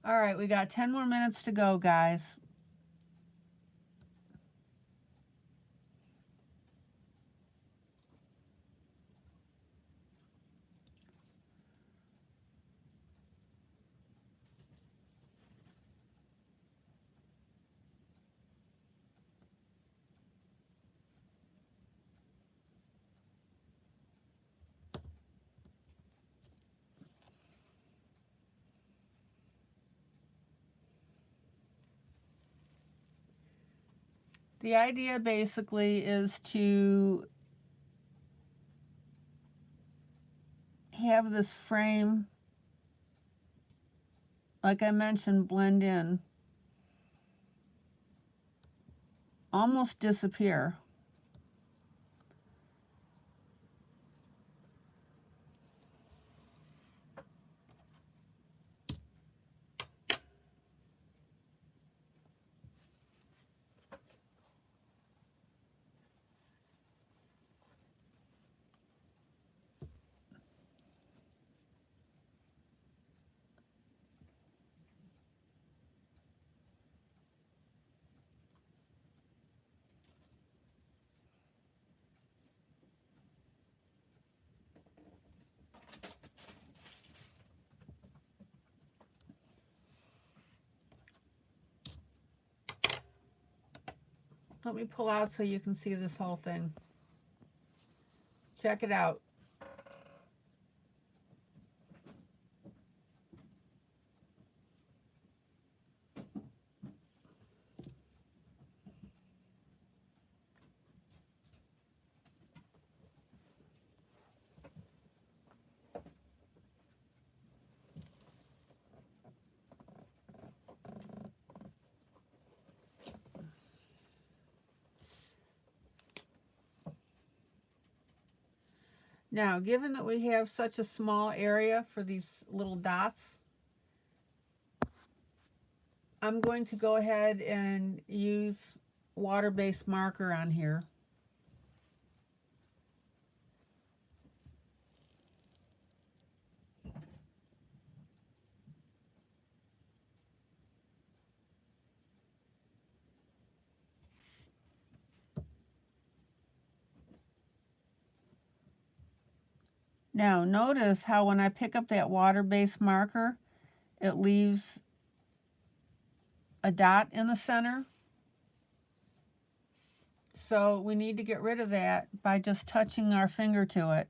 A: All right, we got 10 more minutes to go, guys. The idea basically is to have this frame, like I mentioned, blend in, almost disappear. Let me pull out so you can see this whole thing. Check it out. Now, given that we have such a small area for these little dots, I'm going to go ahead and use water-based marker on here. Now, notice how when I pick up that water-based marker, it leaves a dot in the center. So we need to get rid of that by just touching our finger to it,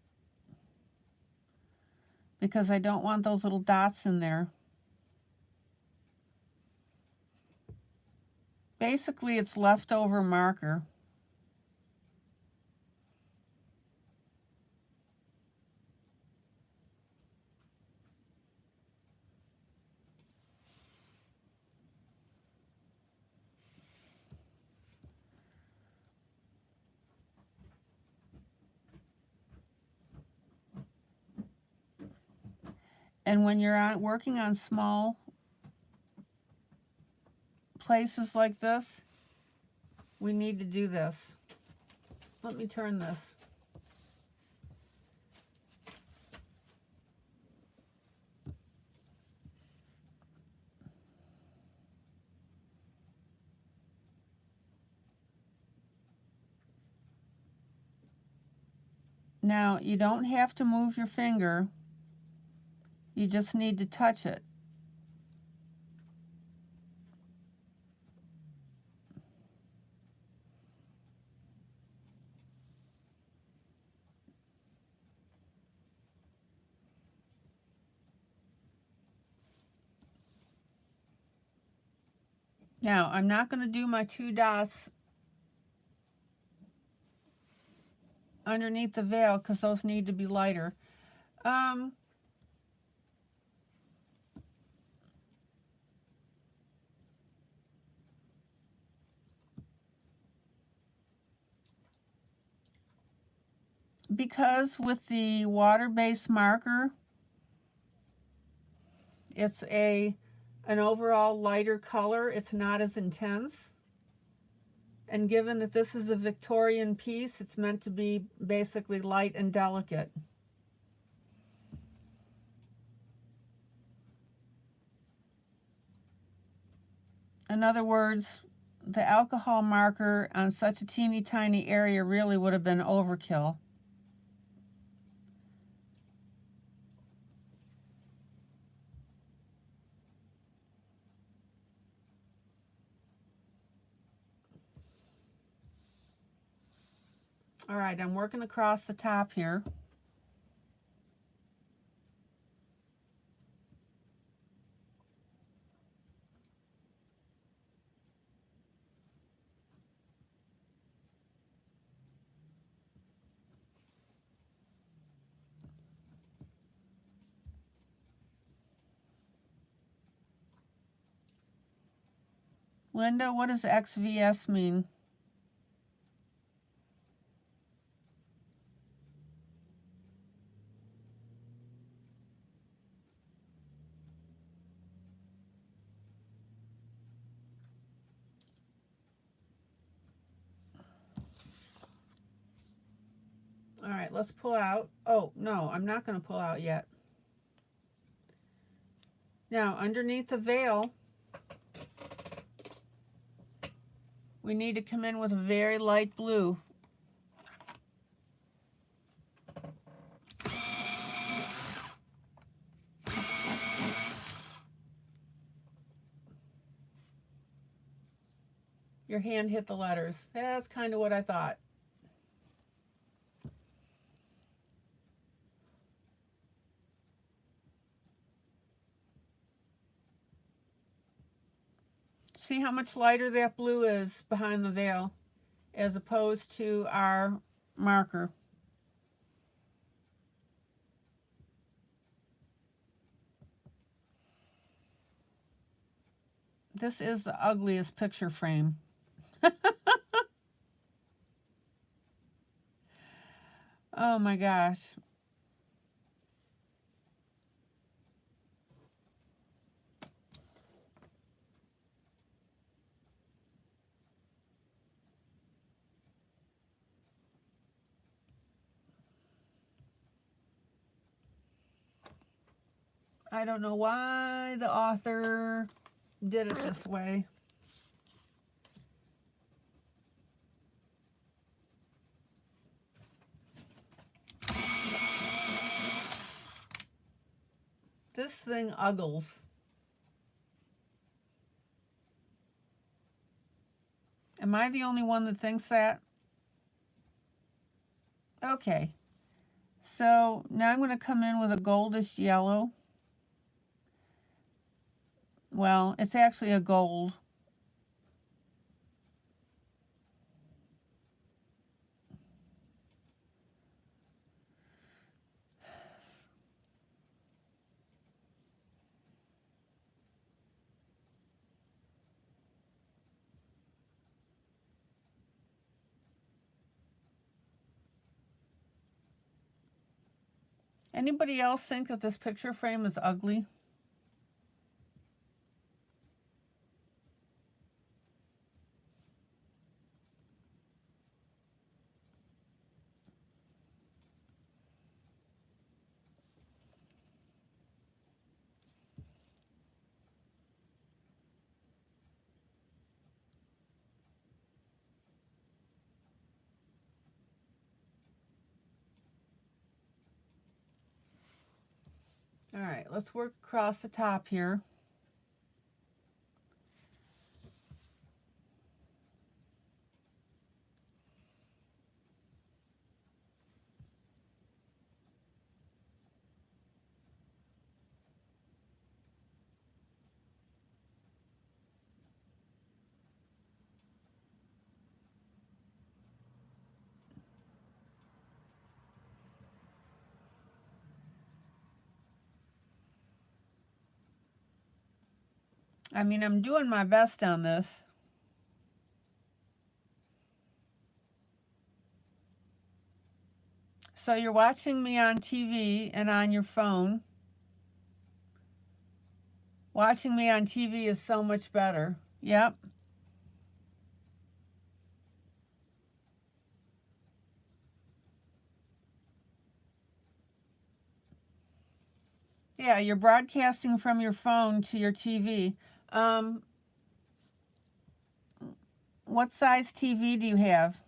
A: because I don't want those little dots in there. Basically, it's leftover marker. And when you're working on small places like this, we need to do this. Let me turn this. Now, you don't have to move your finger. You just need to touch it. Now, I'm not going to do my 2 dots underneath the veil because those need to be lighter. Because with the water-based marker, it's an overall lighter color. It's not as intense. And given that this is a Victorian piece, it's meant to be basically light and delicate. In other words, the alcohol marker on such a teeny tiny area really would have been overkill. All right, I'm working across the top here. Linda, what does XVS mean? All right, let's pull out. Oh, no, I'm not going to pull out yet. Now, underneath the veil, we need to come in with a very light blue. Your hand hit the letters. That's kind of what I thought. See how much lighter that blue is behind the veil as opposed to our marker. This is the ugliest picture frame. Oh my gosh. I don't know why the author did it this way. This thing uggles. Am I the only one that thinks that? Okay. So now I'm going to come in with a goldish yellow. Well, it's actually a gold. Anybody else think that this picture frame is ugly? All right, let's work across the top here. I mean, I'm doing my best on this. So you're watching me on TV and on your phone. Watching me on TV is so much better. Yep. Yeah, you're broadcasting from your phone to your TV. What size TV do you have?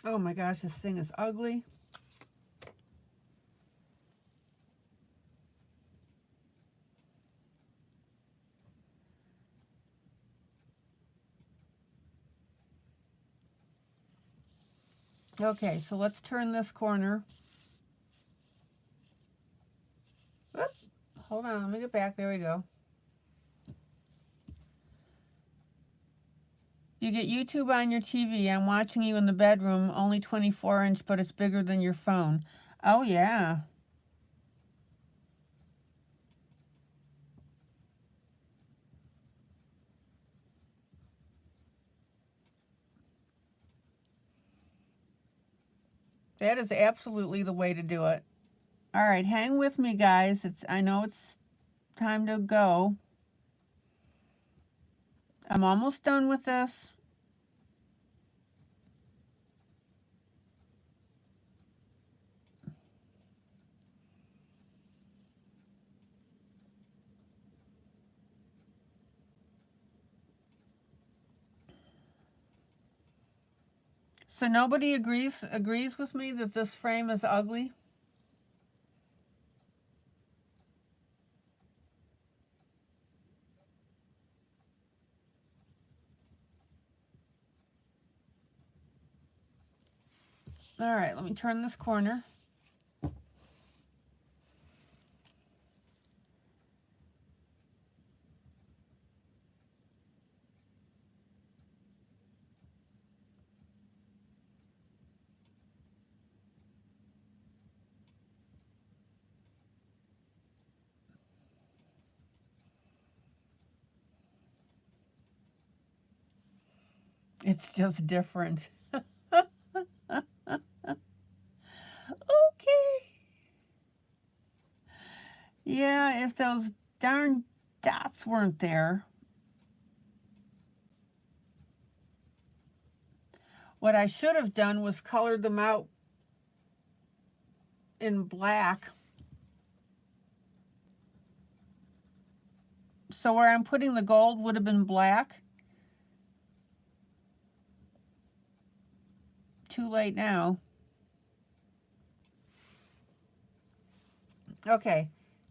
A: Oh my gosh, this thing is ugly. Okay, so let's turn this corner. Oop, hold on, let me get back. There we go. You get YouTube on your TV. I'm watching you in the bedroom, only 24-inch, but it's bigger than your phone. Oh, yeah. That is absolutely the way to do it. All right, hang with me, guys. I know it's time to go. I'm almost done with this. So nobody agrees with me that this frame is ugly? All right, let me turn this corner. It's just different. Okay. Yeah, if those darn dots weren't there. What I should have done was colored them out in black. So where I'm putting the gold would have been black. Too late now. Okay,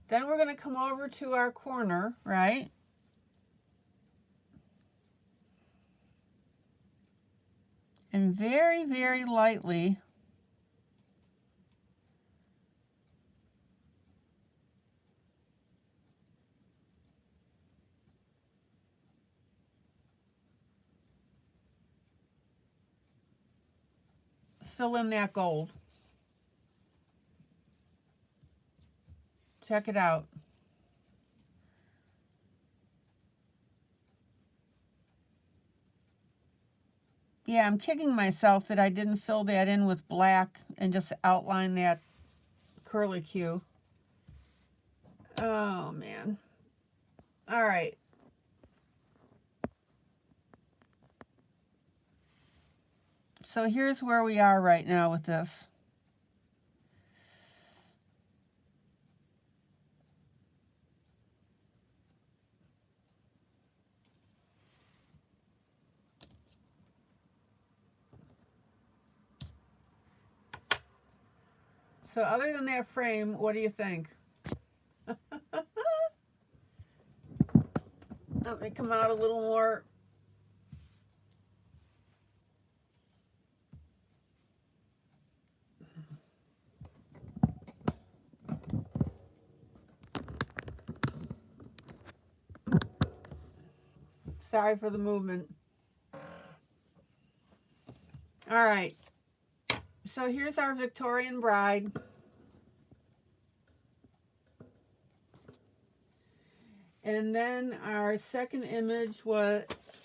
A: then we're going to come over to our corner, right? And very, very lightly fill in that gold. Check it out. Yeah, I'm kicking myself that I didn't fill that in with black and just outline that curlicue. Oh, man. All right. So here's where we are right now with this. So other than that frame, what do you think? Let me come out a little more. Sorry for the movement. All right. So here's our Victorian bride. And then our second image was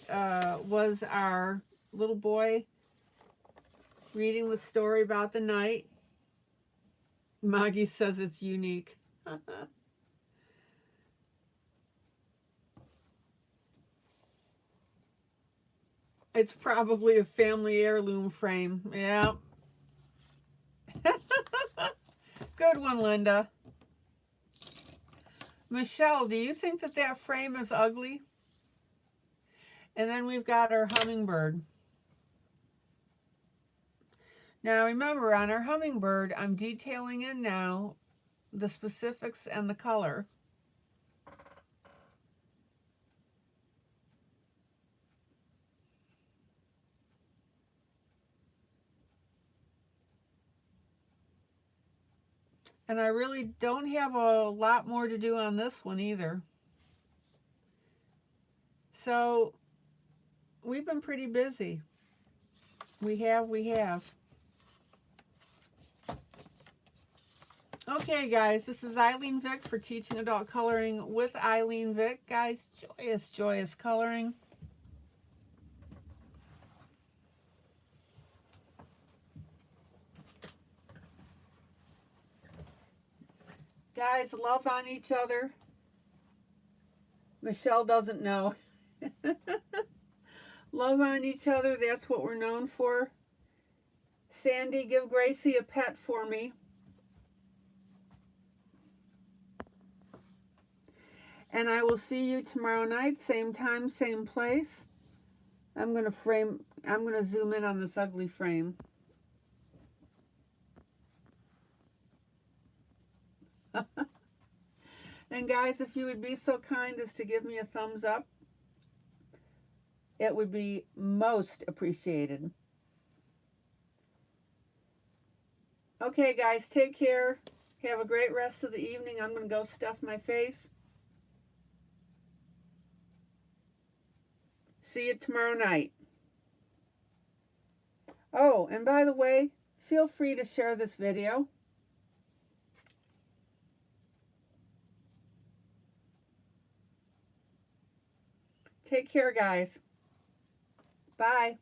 A: our little boy reading the story about the night. Maggie says it's unique. It's probably a family heirloom frame. Yeah. Good one, Linda. Michelle, do you think that that frame is ugly? And then we've got our hummingbird. Now remember, on our hummingbird, I'm detailing in now the specifics and the color. And I really don't have a lot more to do on this one either. So we've been pretty busy. We have. Okay, guys, this is ILene Vick for Teaching Adult Coloring with ILene Vick. Guys, joyous, joyous coloring. Guys, love on each other. Michelle doesn't know. Love on each other, that's what we're known for. Sandy, give Gracie a pet for me. And I will see you tomorrow night, same time, same place. I'm going to zoom in on this ugly frame. And guys, if you would be so kind as to give me a thumbs up, it would be most appreciated. Okay, guys, take care. Have a great rest of the evening. I'm going to go stuff my face. See you tomorrow night. Oh, and by the way, feel free to share this video. Take care, guys. Bye.